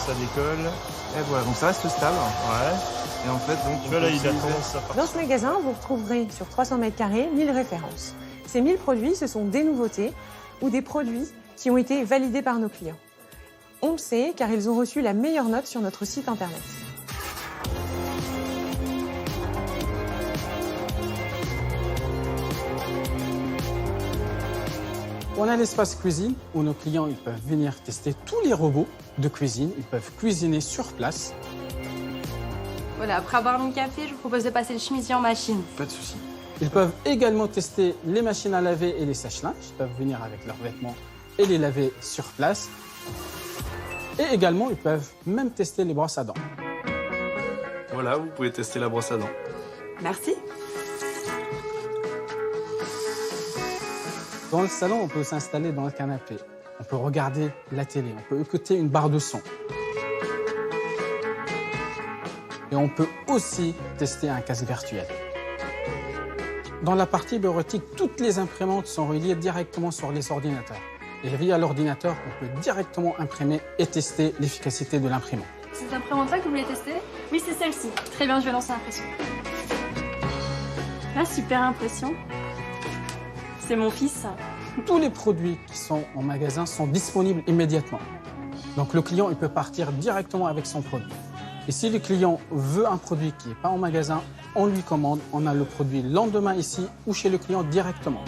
G: Ça décolle.
K: Et voilà, donc ça reste stable.
G: Ouais.
K: Et en fait, donc,
G: Tu vois là, il a tendance à partir.
L: Dans ce magasin, vous retrouverez sur 300 mètres carrés 1000 références. Ces 1000 produits, ce sont des nouveautés ou des produits qui ont été validés par nos clients. On le sait car ils ont reçu la meilleure note sur notre site internet.
M: On a l'espace cuisine où nos clients ils peuvent venir tester tous les robots de cuisine. Ils peuvent cuisiner sur place.
N: Voilà, après avoir mon café, je vous propose de passer le chemisier en machine.
K: Pas de souci.
M: Ils peuvent également tester les machines à laver et les sèche-linges. Ils peuvent venir avec leurs vêtements et les laver sur place. Et également, ils peuvent même tester les brosses à dents.
K: Voilà, vous pouvez tester la brosse à dents.
N: Merci.
M: Dans le salon, on peut s'installer dans le canapé. On peut regarder la télé. On peut écouter une barre de son. Et on peut aussi tester un casque virtuel. Dans la partie bureautique, toutes les imprimantes sont reliées directement sur les ordinateurs. Et via l'ordinateur, on peut directement imprimer et tester l'efficacité de l'imprimante.
N: C'est cette imprimante-là que vous voulez tester? Oui, c'est celle-ci. Très bien, je vais lancer l'impression. Là, super impression. C'est mon fils.
M: Tous les produits qui sont en magasin sont disponibles immédiatement. Donc le client il peut partir directement avec son produit. Et si le client veut un produit qui n'est pas en magasin, on lui commande, on a le produit le lendemain ici ou chez le client directement.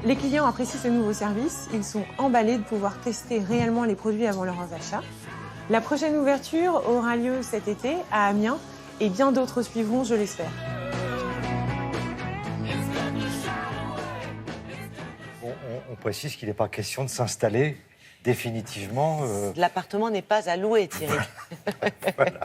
L: Les clients apprécient ce nouveau service. Ils sont emballés de pouvoir tester réellement les produits avant leur achat. La prochaine ouverture aura lieu cet été à Amiens et bien d'autres suivront, je l'espère.
A: On précise qu'il n'est pas question de s'installer définitivement.
J: L'appartement n'est pas à louer, Thierry.
A: Voilà.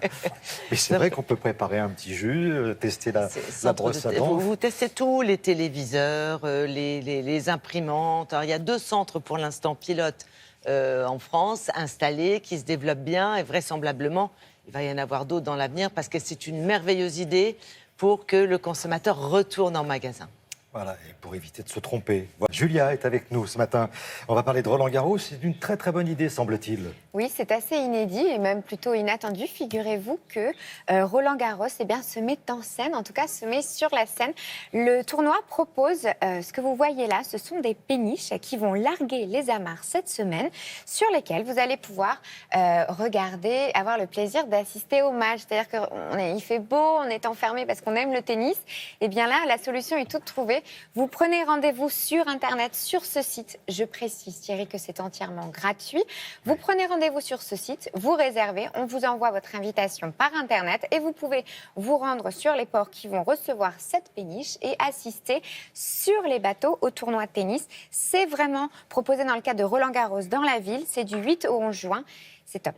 A: Mais c'est vrai qu'on peut préparer un petit jus, tester la brosse à dents.
J: Vous testez tout, les téléviseurs, les imprimantes. Alors, il y a 2 centres pour l'instant pilotes en France, installés, qui se développent bien et vraisemblablement, il va y en avoir d'autres dans l'avenir parce que c'est une merveilleuse idée pour que le consommateur retourne en magasin.
A: Voilà, et pour éviter de se tromper. Voilà. Julia est avec nous ce matin. On va parler de Roland-Garros. C'est une très très bonne idée, semble-t-il.
D: Oui, c'est assez inédit et même plutôt inattendu. Figurez-vous que Roland-Garros se met en scène, en tout cas se met sur la scène. Le tournoi propose, ce que vous voyez là, ce sont des péniches qui vont larguer les amarres cette semaine, sur lesquelles vous allez pouvoir regarder, avoir le plaisir d'assister au match. C'est-à-dire qu'il fait beau, on est enfermé parce qu'on aime le tennis. Et bien là, la solution est toute trouvée. Vous prenez rendez-vous sur Internet, sur ce site. Je précise, Thierry, que c'est entièrement gratuit. Vous prenez rendez-vous sur ce site, vous réservez, on vous envoie votre invitation par Internet et vous pouvez vous rendre sur les ports qui vont recevoir cette péniche et assister sur les bateaux au tournoi de tennis. C'est vraiment proposé dans le cadre de Roland-Garros dans la ville. C'est du 8 au 11 juin. C'est top.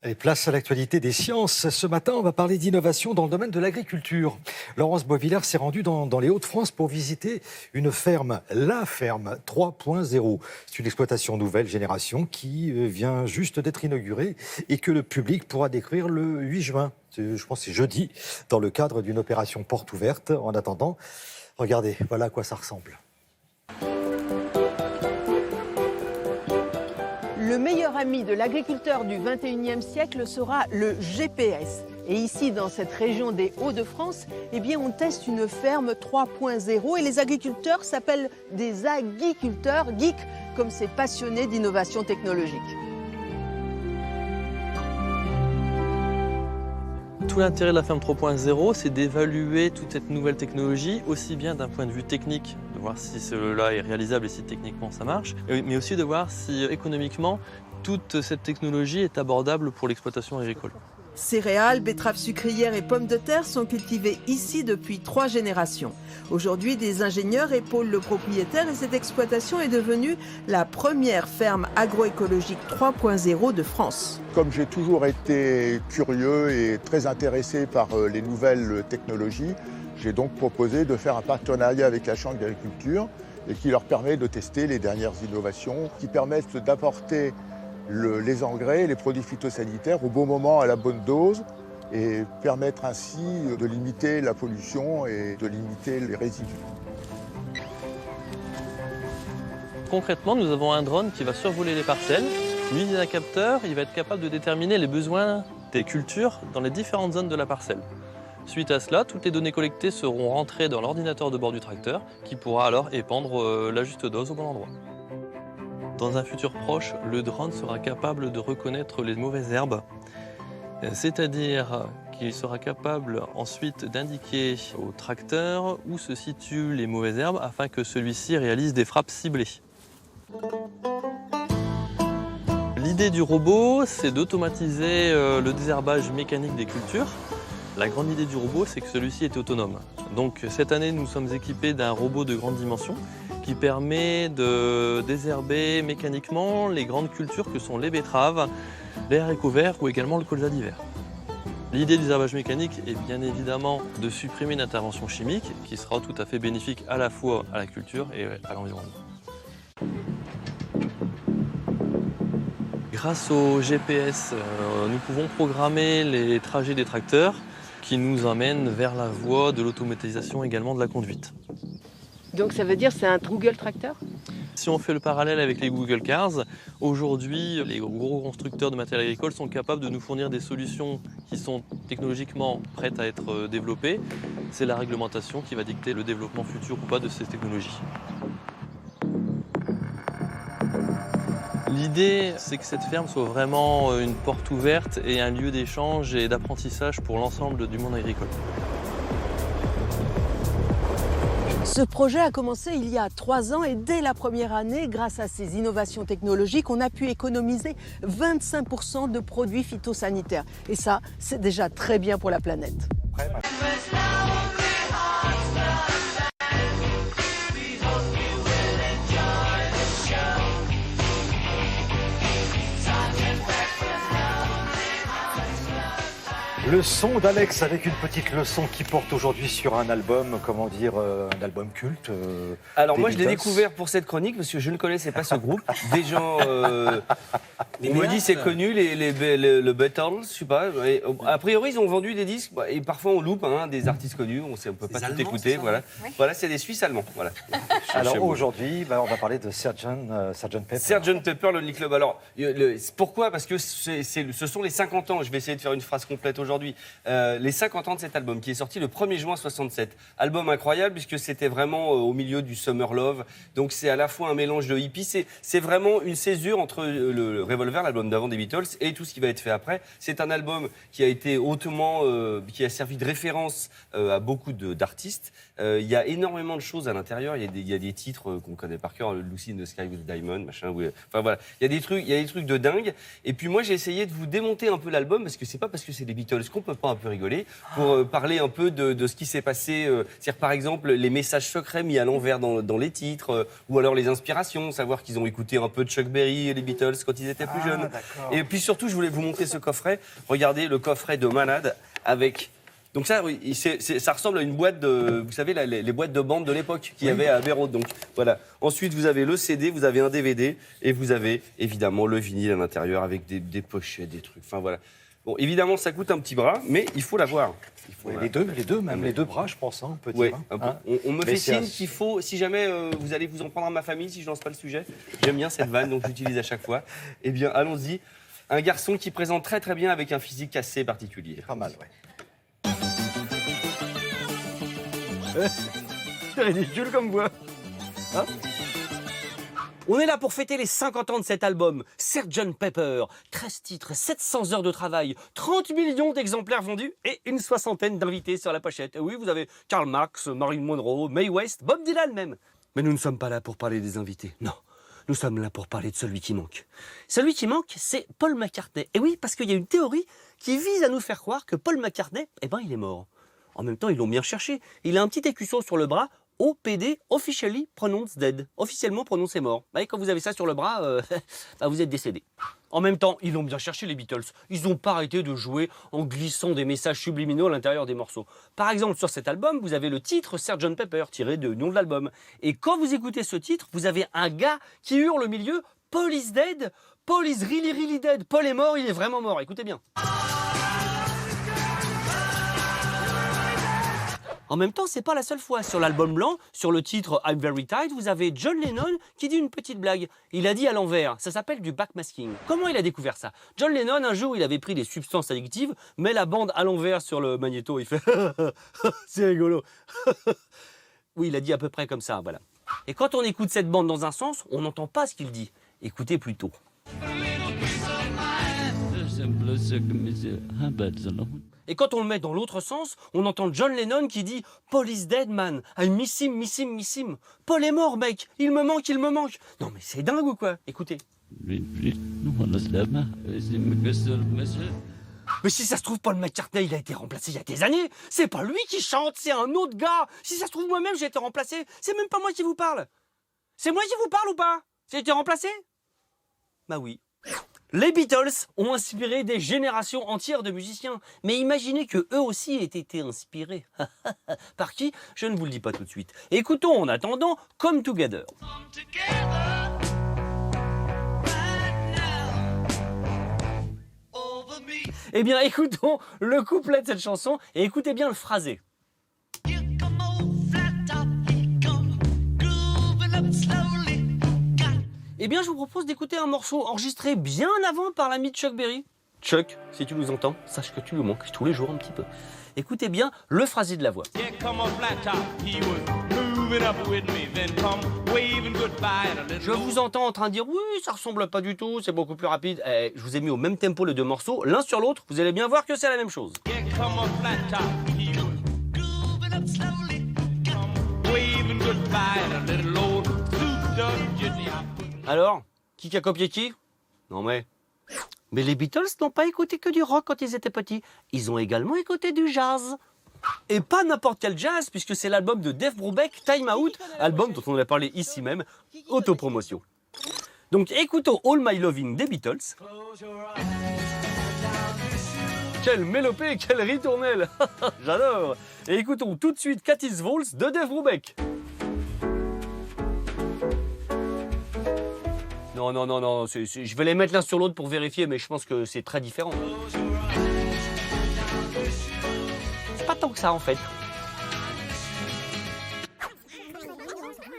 A: Et place à l'actualité des sciences. Ce matin, on va parler d'innovation dans le domaine de l'agriculture. Laurence Boisvillers s'est rendue dans les Hauts-de-France pour visiter une ferme, la ferme 3.0. C'est une exploitation nouvelle génération qui vient juste d'être inaugurée et que le public pourra découvrir le 8 juin. Je pense que c'est jeudi, dans le cadre d'une opération porte ouverte. En attendant, regardez, voilà à quoi ça ressemble.
O: Le meilleur ami de l'agriculteur du 21e siècle sera le GPS. Et ici, dans cette région des Hauts-de-France, eh bien, on teste une ferme 3.0 et les agriculteurs s'appellent des aguiculteurs, geeks, comme ces passionnés d'innovation technologique.
P: Tout l'intérêt de la ferme 3.0, c'est d'évaluer toute cette nouvelle technologie, aussi bien d'un point de vue technique, de voir si cela est réalisable et si techniquement ça marche, mais aussi de voir si économiquement toute cette technologie est abordable pour l'exploitation agricole.
O: Céréales, betteraves sucrières et pommes de terre sont cultivées ici depuis 3 générations. Aujourd'hui, des ingénieurs épaulent le propriétaire et cette exploitation est devenue la première ferme agroécologique 3.0 de France.
Q: Comme j'ai toujours été curieux et très intéressé par les nouvelles technologies, j'ai donc proposé de faire un partenariat avec la Chambre d'agriculture et qui leur permet de tester les dernières innovations qui permettent d'apporter les engrais, les produits phytosanitaires au bon moment, à la bonne dose, et permettre ainsi de limiter la pollution et de limiter les résidus.
P: Concrètement, nous avons un drone qui va survoler les parcelles, muni d'un capteur, il va être capable de déterminer les besoins des cultures dans les différentes zones de la parcelle. Suite à cela, toutes les données collectées seront rentrées dans l'ordinateur de bord du tracteur qui pourra alors épandre la juste dose au bon endroit. Dans un futur proche, le drone sera capable de reconnaître les mauvaises herbes, c'est-à-dire qu'il sera capable ensuite d'indiquer au tracteur où se situent les mauvaises herbes afin que celui-ci réalise des frappes ciblées. L'idée du robot, c'est d'automatiser le désherbage mécanique des cultures. La grande idée du robot, c'est que celui-ci est autonome. Donc cette année, nous sommes équipés d'un robot de grande dimension qui permet de désherber mécaniquement les grandes cultures que sont les betteraves, les haricots verts ou également le colza d'hiver. L'idée du désherbage mécanique est bien évidemment de supprimer une intervention chimique qui sera tout à fait bénéfique à la fois à la culture et à l'environnement. Grâce au GPS, nous pouvons programmer les trajets des tracteurs qui nous emmènent vers la voie de l'automatisation également de la conduite.
O: Donc ça veut dire que c'est un Google Tracteur ?
P: Si on fait le parallèle avec les Google Cars, aujourd'hui, les gros constructeurs de matériel agricole sont capables de nous fournir des solutions qui sont technologiquement prêtes à être développées. C'est la réglementation qui va dicter le développement futur ou pas de ces technologies. L'idée, c'est que cette ferme soit vraiment une porte ouverte et un lieu d'échange et d'apprentissage pour l'ensemble du monde agricole.
O: Ce projet a commencé il y a 3 ans et dès la première année, grâce à ces innovations technologiques, on a pu économiser 25% de produits phytosanitaires. Et ça, c'est déjà très bien pour la planète.
A: Le son d'Alex avec une petite leçon qui porte aujourd'hui sur un album, comment dire, un album culte.
R: Alors moi je l'ai découvert pour cette chronique parce que je ne connaissais pas ce groupe. Des gens, on me dit c'est connu, le Beatles, je sais pas. Et, a priori ils ont vendu des disques et parfois on loupe des artistes connus, on ne peut pas tout écouter. Voilà, voilà c'est des Suisses allemands. Voilà.
A: Alors aujourd'hui, on va parler de Sgt Pepper.
R: Sgt Pepper, Lonely Club. Alors pourquoi ? Parce que ce sont les 50 ans. Je vais essayer de faire une phrase complète aujourd'hui. Les 50 ans de cet album qui est sorti le 1er juin 67. Album incroyable puisque c'était vraiment au milieu du Summer Love. Donc c'est à la fois un mélange de hippie, c'est vraiment une césure entre le Revolver, l'album d'avant des Beatles, et tout ce qui va être fait après. C'est un album qui a été hautement, qui a servi de référence à beaucoup d'artistes. Il y a énormément de choses à l'intérieur. Il y a des titres qu'on connaît par cœur, Lucy in the Sky with Diamond, machin. Enfin voilà, il y a des trucs de dingue. Et puis moi, j'ai essayé de vous démonter un peu l'album parce que c'est pas parce que c'est les Beatles qu'on peut pas un peu rigoler pour parler un peu de ce qui s'est passé. C'est-à-dire par exemple les messages secrets mis à l'envers dans les titres, ou alors les inspirations, savoir qu'ils ont écouté un peu de Chuck Berry et les Beatles quand ils étaient plus jeunes. Et puis surtout, je voulais vous montrer ce coffret. Regardez le coffret de Manad avec. Donc ça, oui, ça ressemble à une boîte de, vous savez, les boîtes de bandes de l'époque qu'il y avait à Abbey Road. Donc voilà. Ensuite, vous avez le CD, vous avez un DVD et vous avez évidemment le vinyle à l'intérieur avec des pochettes, des trucs. Enfin voilà. Bon, évidemment, ça coûte un petit bras, mais il faut l'avoir.
A: Les deux bras, je pense, on peut dire.
R: On me fait signe qu'il faut, si jamais vous allez vous en prendre à ma famille, si je lance pas le sujet, j'aime bien cette vanne, donc j'utilise à chaque fois. Eh bien, allons-y. Un garçon qui présente très très bien avec un physique assez particulier.
A: Pas mal, ouais.
R: C'est ridicule comme voix. Hein?
S: On est là pour fêter les 50 ans de cet album, Sgt Pepper. 13 titres, 700 heures de travail, 30 millions d'exemplaires vendus et une soixantaine d'invités sur la pochette. Et oui, vous avez Karl Marx, Marilyn Monroe, Mae West, Bob Dylan même. Mais nous ne sommes pas là pour parler des invités, non. Nous sommes là pour parler de celui qui manque. Celui qui manque, c'est Paul McCartney. Et oui, parce qu'il y a une théorie qui vise à nous faire croire que Paul McCartney, il est mort. En même temps, ils l'ont bien cherché. Il a un petit écusson sur le bras, OPD, officially pronounced dead. Officiellement prononcé mort. Quand vous avez ça sur le bras, vous êtes décédé. En même temps, ils l'ont bien cherché, les Beatles. Ils n'ont pas arrêté de jouer en glissant des messages subliminaux à l'intérieur des morceaux. Par exemple, sur cet album, vous avez le titre Sgt Pepper, tiré du nom de l'album. Et quand vous écoutez ce titre, vous avez un gars qui hurle au milieu « Paul is dead, Paul is really really dead, Paul est mort, il est vraiment mort ». Écoutez bien. En même temps, c'est pas la seule fois. Sur l'album blanc, sur le titre I'm Very Tired, vous avez John Lennon qui dit une petite blague. Il a dit à l'envers. Ça s'appelle du backmasking. Comment il a découvert ça? John Lennon, un jour, il avait pris des substances addictives, met la bande à l'envers sur le magnéto, il fait c'est rigolo. Oui, il a dit à peu près comme ça, voilà. Et quand on écoute cette bande dans un sens, on n'entend pas ce qu'il dit. Écoutez plutôt. Et quand on le met dans l'autre sens, on entend John Lennon qui dit « Paul is dead, man. I miss him, miss him, miss him. Paul est mort, mec. Il me manque, il me manque. » Non mais c'est dingue ou quoi? Écoutez. Mais si ça se trouve, Paul McCartney, il a été remplacé il y a des années. C'est pas lui qui chante, c'est un autre gars. Si ça se trouve, moi-même, j'ai été remplacé. C'est même pas moi qui vous parle. C'est moi qui vous parle ou pas? J'ai été remplacé? Bah oui. Les Beatles ont inspiré des générations entières de musiciens. Mais imaginez que eux aussi aient été inspirés. Par qui? Je ne vous le dis pas tout de suite. Écoutons en attendant Come Together. Eh bien, écoutons le couplet de cette chanson et écoutez bien le phrasé. Eh bien, je vous propose d'écouter un morceau enregistré bien avant par l'ami de Chuck Berry. Chuck, si tu nous entends, sache que tu nous manques tous les jours un petit peu. Écoutez bien le phrasé de la voix. Je vous entends en train de dire oui, ça ressemble pas du tout, c'est beaucoup plus rapide. Je vous ai mis au même tempo les deux morceaux, l'un sur l'autre, vous allez bien voir que c'est la même chose. Alors, qui a copié qui? Non mais les Beatles n'ont pas écouté que du rock quand ils étaient petits. Ils ont également écouté du jazz. Et pas n'importe quel jazz, puisque c'est l'album de Dave Brubeck, Time Out, album dont on a parlé ici même, autopromotion. Donc écoutons All My Loving des Beatles. Quelle mélopée, quelle ritournelle. J'adore. Et écoutons tout de suite Cathy's Waltz de Dave Brubeck. Non, je vais les mettre l'un sur l'autre pour vérifier, mais je pense que c'est très différent. C'est pas tant que ça, en fait.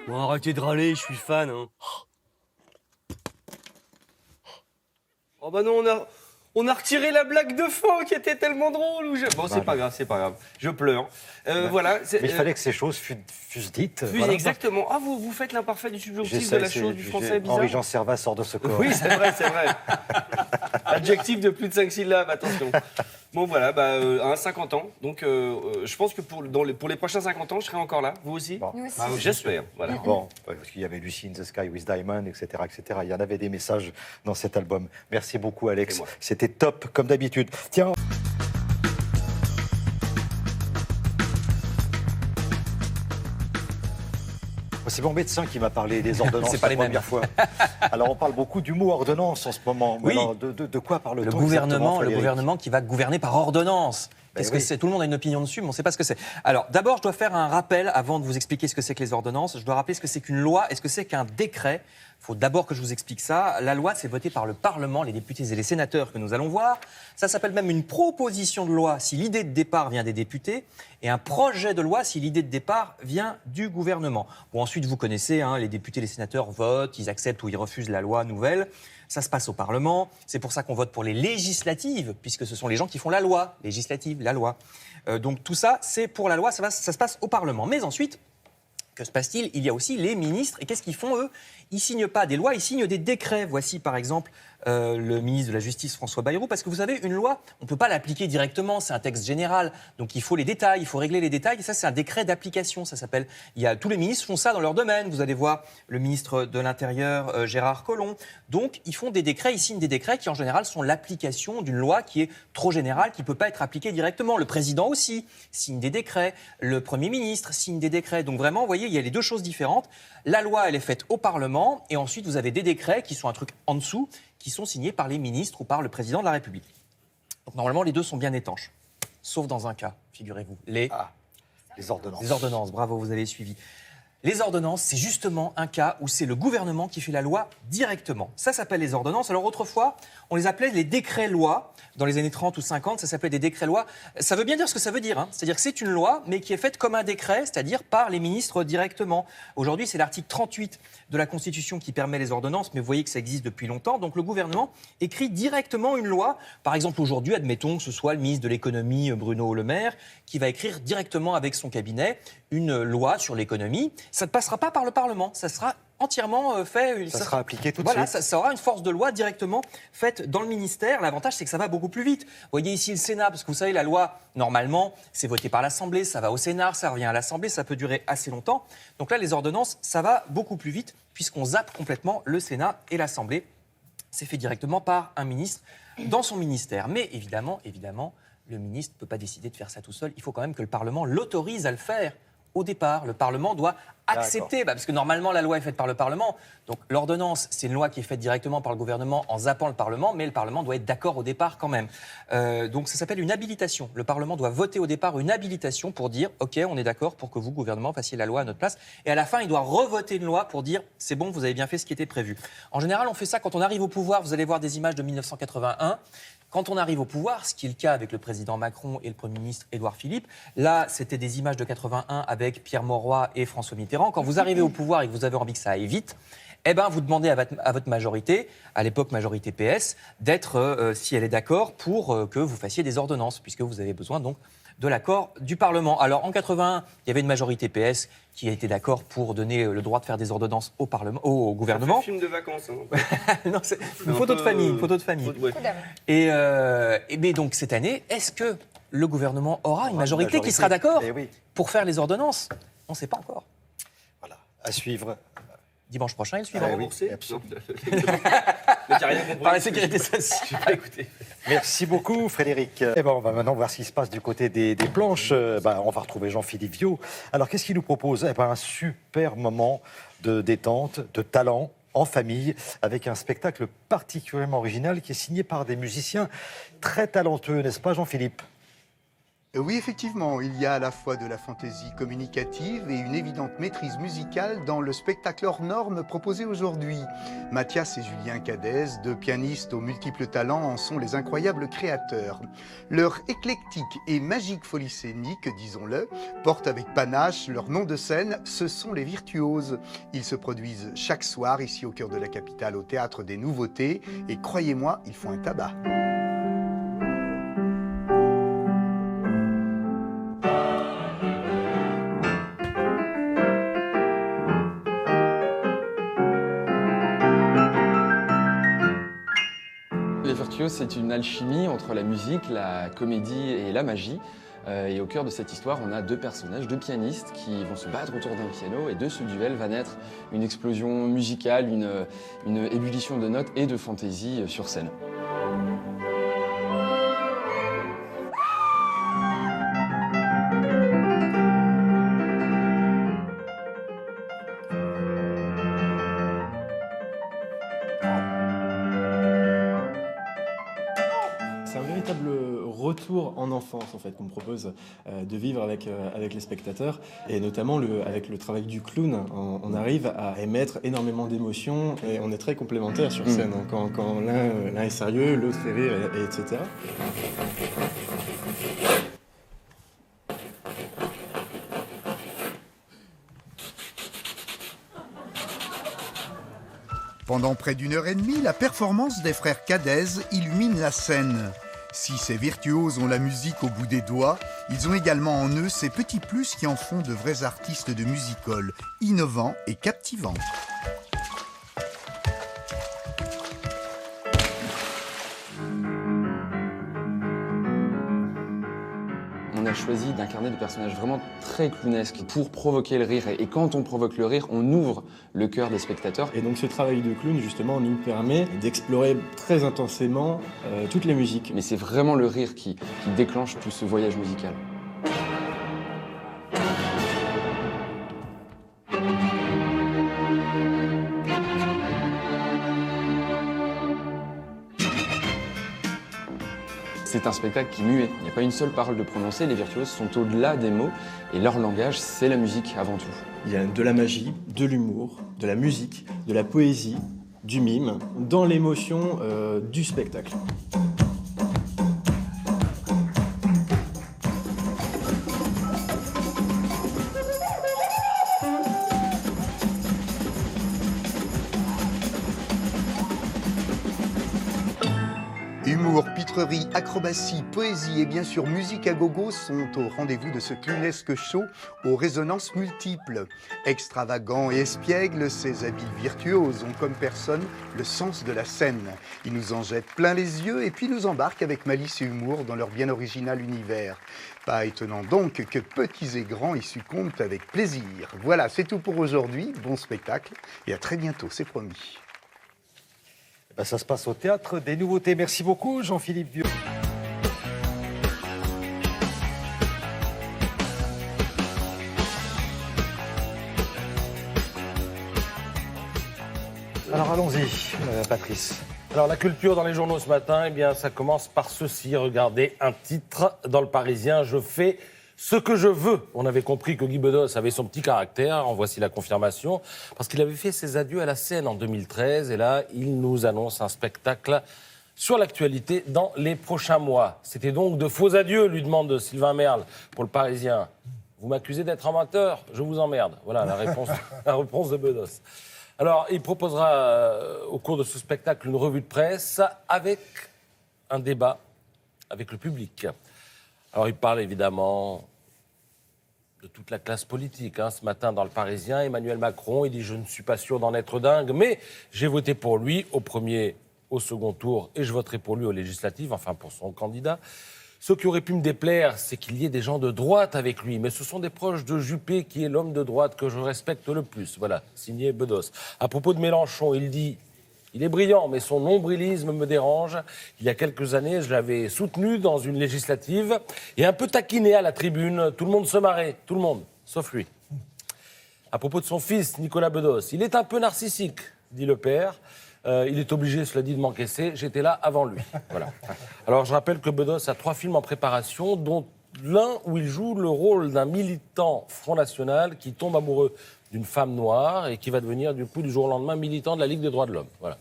S: Bon, arrêtez de râler, je suis fan. Hein. Oh bah non, on a retiré la blague de fin qui était tellement drôle. Bon, c'est pas grave, je pleure. Voilà.
A: Mais il fallait que ces choses fussent dites.
R: Voilà. Exactement. Ah, vous faites l'imparfait du subjonctif de la chose, du français bizarre.
A: Henri-Jean Servat sort de ce corps.
R: Oui, c'est vrai. Adjectif de plus de 5 syllabes, attention. Bon voilà, à 50 ans. Donc je pense que pour les prochains 50 ans, je serai encore là. Vous aussi?
D: Nous aussi.
R: J'espère. Voilà.
A: Bon, parce qu'il y avait Lucy in the Sky with Diamond, etc., etc. Il y en avait des messages dans cet album. Merci beaucoup, Alex. C'était top, comme d'habitude. Tiens. C'est mon médecin qui m'a parlé des ordonnances.
T: C'est pas les mêmes.
A: Première fois. Alors on parle beaucoup du mot ordonnance en ce moment.
T: Oui.
A: Alors, de quoi parle-t-on
T: Le
A: exactement,
T: gouvernement qui va gouverner par ordonnance. Qu'est-ce que c'est? Tout le monde a une opinion dessus, mais on ne sait pas ce que c'est. Alors, d'abord, je dois faire un rappel avant de vous expliquer ce que c'est que les ordonnances. Je dois rappeler ce que c'est qu'une loi et ce que c'est qu'un décret. Il faut d'abord que je vous explique ça. La loi, c'est voté par le Parlement, les députés et les sénateurs que nous allons voir. Ça s'appelle même une proposition de loi si l'idée de départ vient des députés et un projet de loi si l'idée de départ vient du gouvernement. Bon, ensuite, vous connaissez, les députés et les sénateurs votent, ils acceptent ou ils refusent la loi nouvelle. Ça se passe au Parlement. C'est pour ça qu'on vote pour les législatives, puisque ce sont les gens qui font la loi. Législative, la loi. Donc tout ça, c'est pour la loi, ça se passe au Parlement. Mais ensuite, que se passe-t-il? Il y a aussi les ministres. Et qu'est-ce qu'ils font, eux? Ils ne signent pas des lois, ils signent des décrets. Voici, par exemple, le ministre de la Justice, François Bayrou, parce que vous savez, une loi, on ne peut pas l'appliquer directement, c'est un texte général. Donc il faut les détails, il faut régler les détails. Et ça, c'est un décret d'application, ça s'appelle. Tous les ministres font ça dans leur domaine. Vous allez voir le ministre de l'Intérieur, Gérard Collomb. Donc ils font des décrets, ils signent des décrets qui, en général, sont l'application d'une loi qui est trop générale, qui ne peut pas être appliquée directement. Le président aussi signe des décrets. Le Premier ministre signe des décrets. Donc vraiment, vous voyez, il y a les deux choses différentes. La loi, elle est faite au Parlement. Et ensuite, vous avez des décrets qui sont un truc en dessous, qui sont signés par les ministres ou par le président de la République. Donc normalement, les deux sont bien étanches. Sauf dans un cas, figurez-vous. Les
A: ordonnances.
T: Les ordonnances, bravo, vous avez suivi. Les ordonnances, c'est justement un cas où c'est le gouvernement qui fait la loi directement. Ça s'appelle les ordonnances. Alors autrefois, on les appelait les décrets-lois. Dans les années 30 ou 50, ça s'appelait des décrets-lois. Ça veut bien dire ce que ça veut dire. C'est-à-dire que c'est une loi, mais qui est faite comme un décret, c'est-à-dire par les ministres directement. Aujourd'hui, c'est l'article 38 de la Constitution qui permet les ordonnances, mais vous voyez que ça existe depuis longtemps. Donc le gouvernement écrit directement une loi. Par exemple, aujourd'hui, admettons que ce soit le ministre de l'économie, Bruno Le Maire, qui va écrire directement avec son cabinet une loi sur l'économie. Ça ne passera pas par le Parlement, ça sera entièrement fait.
A: Ça sera appliqué tout de
T: suite.
A: suite.
T: Ça aura une force de loi directement faite dans le ministère. L'avantage, c'est que ça va beaucoup plus vite. Vous voyez ici le Sénat, parce que vous savez, la loi, normalement, c'est voté par l'Assemblée, ça va au Sénat, ça revient à l'Assemblée, ça peut durer assez longtemps. Donc là, les ordonnances, ça va beaucoup plus vite, puisqu'on zappe complètement le Sénat et l'Assemblée. C'est fait directement par un ministre dans son ministère. Mais évidemment, le ministre ne peut pas décider de faire ça tout seul. Il faut quand même que le Parlement l'autorise à le faire. Au départ, le Parlement doit accepter, parce que normalement la loi est faite par le Parlement. Donc l'ordonnance, c'est une loi qui est faite directement par le gouvernement en zappant le Parlement, mais le Parlement doit être d'accord au départ quand même. Donc ça s'appelle une habilitation. Le Parlement doit voter au départ une habilitation pour dire « Ok, on est d'accord pour que vous, gouvernement, fassiez la loi à notre place ». Et à la fin, il doit revoter une loi pour dire « C'est bon, vous avez bien fait ce qui était prévu ». En général, on fait ça quand on arrive au pouvoir. Vous allez voir des images de 1981. Quand on arrive au pouvoir, ce qui est le cas avec le président Macron et le Premier ministre Édouard Philippe, là, c'était des images de 81 avec Pierre Mauroy et François Mitterrand. Quand vous arrivez au pouvoir et que vous avez envie que ça aille vite, vous demandez à votre majorité, à l'époque majorité PS, d'être, si elle est d'accord, pour que vous fassiez des ordonnances, puisque vous avez besoin donc de l'accord du Parlement. Alors en 81, il y avait une majorité PS qui a été d'accord pour donner le droit de faire des ordonnances au Parlement, au gouvernement.
R: C'est un film de vacances.
T: Non, c'est une photo de famille, Mais donc cette année, est-ce que le gouvernement aura une majorité qui sera d'accord pour faire les ordonnances? On ne sait pas encore.
A: Voilà, à suivre.
T: Dimanche prochain, il suivra.
R: Par la sécurité sociale. Je vais pas écouter.
A: Merci beaucoup, Frédéric. On va maintenant voir ce qui se passe du côté des planches. On va retrouver Jean-Philippe Viau. Alors, qu'est-ce qu'il nous propose? Un super moment de détente, de talent, en famille, avec un spectacle particulièrement original qui est signé par des musiciens très talentueux, n'est-ce pas, Jean-Philippe?
U: Oui, effectivement, il y a à la fois de la fantaisie communicative et une évidente maîtrise musicale dans le spectacle hors norme proposé aujourd'hui. Mathias et Julien Cadez, deux pianistes aux multiples talents, en sont les incroyables créateurs. Leur éclectique et magique folie scénique, disons-le, porte avec panache leur nom de scène, ce sont les virtuoses. Ils se produisent chaque soir ici au cœur de la capitale au Théâtre des Nouveautés et croyez-moi, ils font un tabac.
V: Les
B: Virtuose, c'est une alchimie entre la musique, la comédie et la magie. Et au cœur de cette histoire, on a deux personnages, deux pianistes qui vont se battre autour d'un piano. Et de ce duel va naître une explosion musicale, une ébullition de notes et de fantaisie sur scène.
V: C'est un véritable retour en enfance en fait qu'on me propose de vivre avec les spectateurs, et notamment avec le travail du clown. On arrive à émettre énormément d'émotions et on est très complémentaires sur scène. Quand l'un est sérieux, l'autre fait rire, etc.
U: Pendant près d'une heure et demie, la performance des frères Cadez illumine la scène. Si ces virtuoses ont la musique au bout des doigts, ils ont également en eux ces petits plus qui en font de vrais artistes de music-hall, innovants et captivants.
B: On a choisi d'incarner des personnages vraiment très clownesques pour provoquer le rire. Et quand on provoque le rire, on ouvre le cœur des spectateurs.
V: Et donc ce travail de clown, justement, nous permet d'explorer très intensément toutes les musiques.
B: Mais c'est vraiment le rire qui déclenche tout ce voyage musical. C'est un spectacle qui est muet, il n'y a pas une seule parole de prononcée, les virtuoses sont au-delà des mots et leur langage, c'est la musique avant tout.
V: Il y a de la magie, de l'humour, de la musique, de la poésie, du mime, dans l'émotion du spectacle.
U: Humour, pitrerie, acrobatie, poésie et bien sûr musique à gogo sont au rendez-vous de ce clownesque show aux résonances multiples. Extravagants et espiègles, ces habiles virtuoses ont comme personne le sens de la scène. Ils nous en jettent plein les yeux et puis nous embarquent avec malice et humour dans leur bien original univers. Pas étonnant donc que petits et grands y succombent avec plaisir. Voilà, c'est tout pour aujourd'hui. Bon spectacle et à très bientôt, c'est promis.
A: Ça se passe au Théâtre des Nouveautés. Merci beaucoup, Jean-Philippe Vieux. Alors allons-y, Patrice.
W: Alors la culture dans les journaux ce matin, eh bien ça commence par ceci. Regardez un titre dans Le Parisien. Je fais ce que je veux. On avait compris que Guy Bedos avait son petit caractère, en voici la confirmation, parce qu'il avait fait ses adieux à la scène en 2013, et là, il nous annonce un spectacle sur l'actualité dans les prochains mois. C'était donc de faux adieux, lui demande Sylvain Merle pour Le Parisien. Vous m'accusez d'être amateur, je vous emmerde. Voilà la réponse de Bedos. Alors, il proposera au cours de ce spectacle une revue de presse avec un débat avec le public. Alors, il parle évidemment de toute la classe politique. Ce matin, dans Le Parisien, Emmanuel Macron, il dit « Je ne suis pas sûr d'en être dingue, mais j'ai voté pour lui au premier, au second tour, et je voterai pour lui aux législatives, enfin pour son candidat. Ce qui aurait pu me déplaire, c'est qu'il y ait des gens de droite avec lui, mais ce sont des proches de Juppé, qui est l'homme de droite que je respecte le plus. » Voilà, signé Bedos. À propos de Mélenchon, il dit « Il est brillant, mais son nombrilisme me dérange. Il y a quelques années, je l'avais soutenu dans une législative et un peu taquiné à la tribune. Tout le monde se marrait, tout le monde, sauf lui. » À propos de son fils, Nicolas Bedos, il est un peu narcissique, dit le père. Il est obligé, cela dit, de m'encaisser. J'étais là avant lui. Voilà. Alors, je rappelle que Bedos a 3 films en préparation, dont l'un où il joue le rôle d'un militant Front National qui tombe amoureux d'une femme noire et qui va devenir, du coup, du jour au lendemain, militant de la Ligue des droits de l'homme. Voilà.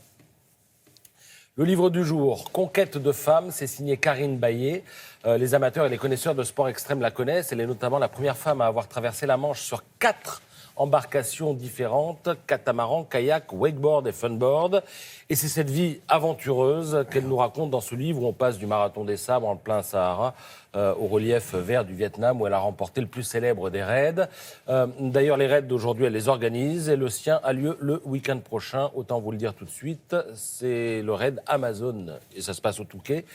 W: Le livre du jour, Conquête de femmes, c'est signé Karine Baillet. Les amateurs et les connaisseurs de sport extrême la connaissent. Elle est notamment la première femme à avoir traversé la Manche sur 4 embarcations différentes, catamaran, kayak, wakeboard et funboard. Et c'est cette vie aventureuse qu'elle nous raconte dans ce livre où on passe du marathon des sabres en plein Sahara au relief vert du Vietnam où elle a remporté le plus célèbre des raids. D'ailleurs, les raids d'aujourd'hui, elle les organise et le sien a lieu le week-end prochain. Autant vous le dire tout de suite, c'est le raid Amazon et ça se passe au Touquet.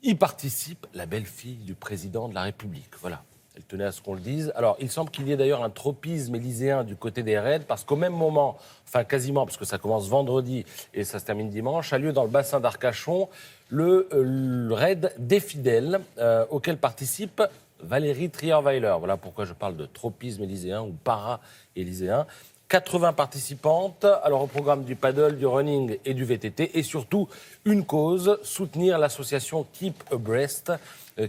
W: Y participe la belle-fille du président de la République. Voilà. Elle tenait à ce qu'on le dise. Alors, il semble qu'il y ait d'ailleurs un tropisme élyséen du côté des raids, parce qu'au même moment, enfin quasiment, parce que ça commence vendredi et ça se termine dimanche, a lieu dans le bassin d'Arcachon le raid des fidèles, auquel participe Valérie Trierweiler. Voilà pourquoi je parle de tropisme élyséen ou para-élyséen. 80 participantes, alors au programme du paddle, du running et du VTT, et surtout une cause, soutenir l'association Keep Abreast,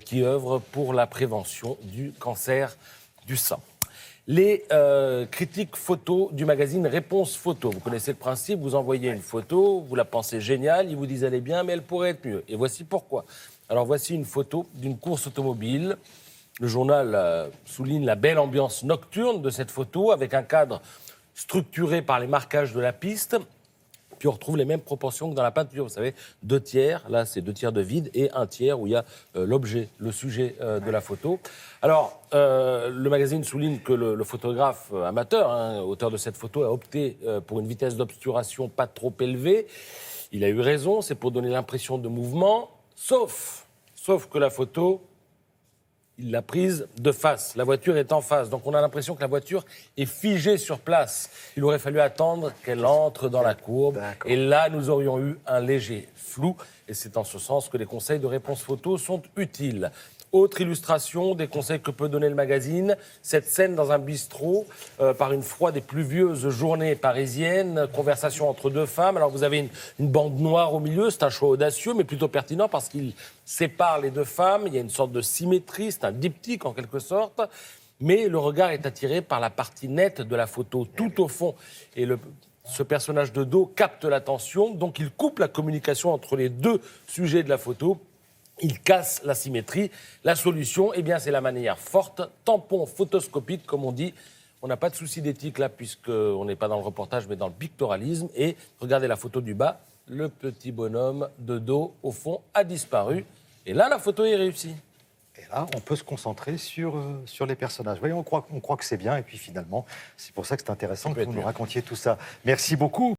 W: qui œuvre pour la prévention du cancer du sein. Les critiques photos du magazine Réponse Photo. Vous connaissez le principe, vous envoyez une photo, vous la pensez géniale, ils vous disent elle est bien, mais elle pourrait être mieux. Et voici pourquoi. Alors voici une photo d'une course automobile. Le journal souligne la belle ambiance nocturne de cette photo, avec un cadre structuré par les marquages de la piste. Puis on retrouve les mêmes proportions que dans la peinture. Vous savez, 2 tiers, là c'est 2 tiers de vide, et 1 tiers où il y a l'objet, le sujet de la photo. Alors, le magazine souligne que le photographe amateur, auteur de cette photo, a opté pour une vitesse d'obturation pas trop élevée. Il a eu raison, c'est pour donner l'impression de mouvement, sauf que la photo, il l'a prise de face. La voiture est en face. Donc on a l'impression que la voiture est figée sur place. Il aurait fallu attendre qu'elle entre dans la courbe. Et là, nous aurions eu un léger flou. Et c'est en ce sens que les conseils de Réponse Photo sont utiles. Autre illustration des conseils que peut donner le magazine, cette scène dans un bistrot par une froide et pluvieuse journée parisienne, conversation entre 2 femmes. Alors vous avez une bande noire au milieu, c'est un choix audacieux mais plutôt pertinent parce qu'il sépare les 2 femmes, il y a une sorte de symétrie, c'est un diptyque en quelque sorte, mais le regard est attiré par la partie nette de la photo tout au fond. Et ce personnage de dos capte l'attention, donc il coupe la communication entre les 2 sujets de la photo. Il casse la symétrie. La solution, eh bien, c'est la manière forte, tampon photoscopique, comme on dit. On n'a pas de souci d'éthique là, puisqu'on n'est pas dans le reportage, mais dans le pictoralisme. Et regardez la photo du bas, le petit bonhomme de dos, au fond, a disparu. Et là, la photo est réussie.
A: Et là, on peut se concentrer sur les personnages. Vous voyez, on croit que c'est bien, et puis finalement, c'est pour ça que c'est intéressant que vous nous racontiez tout ça. Merci beaucoup.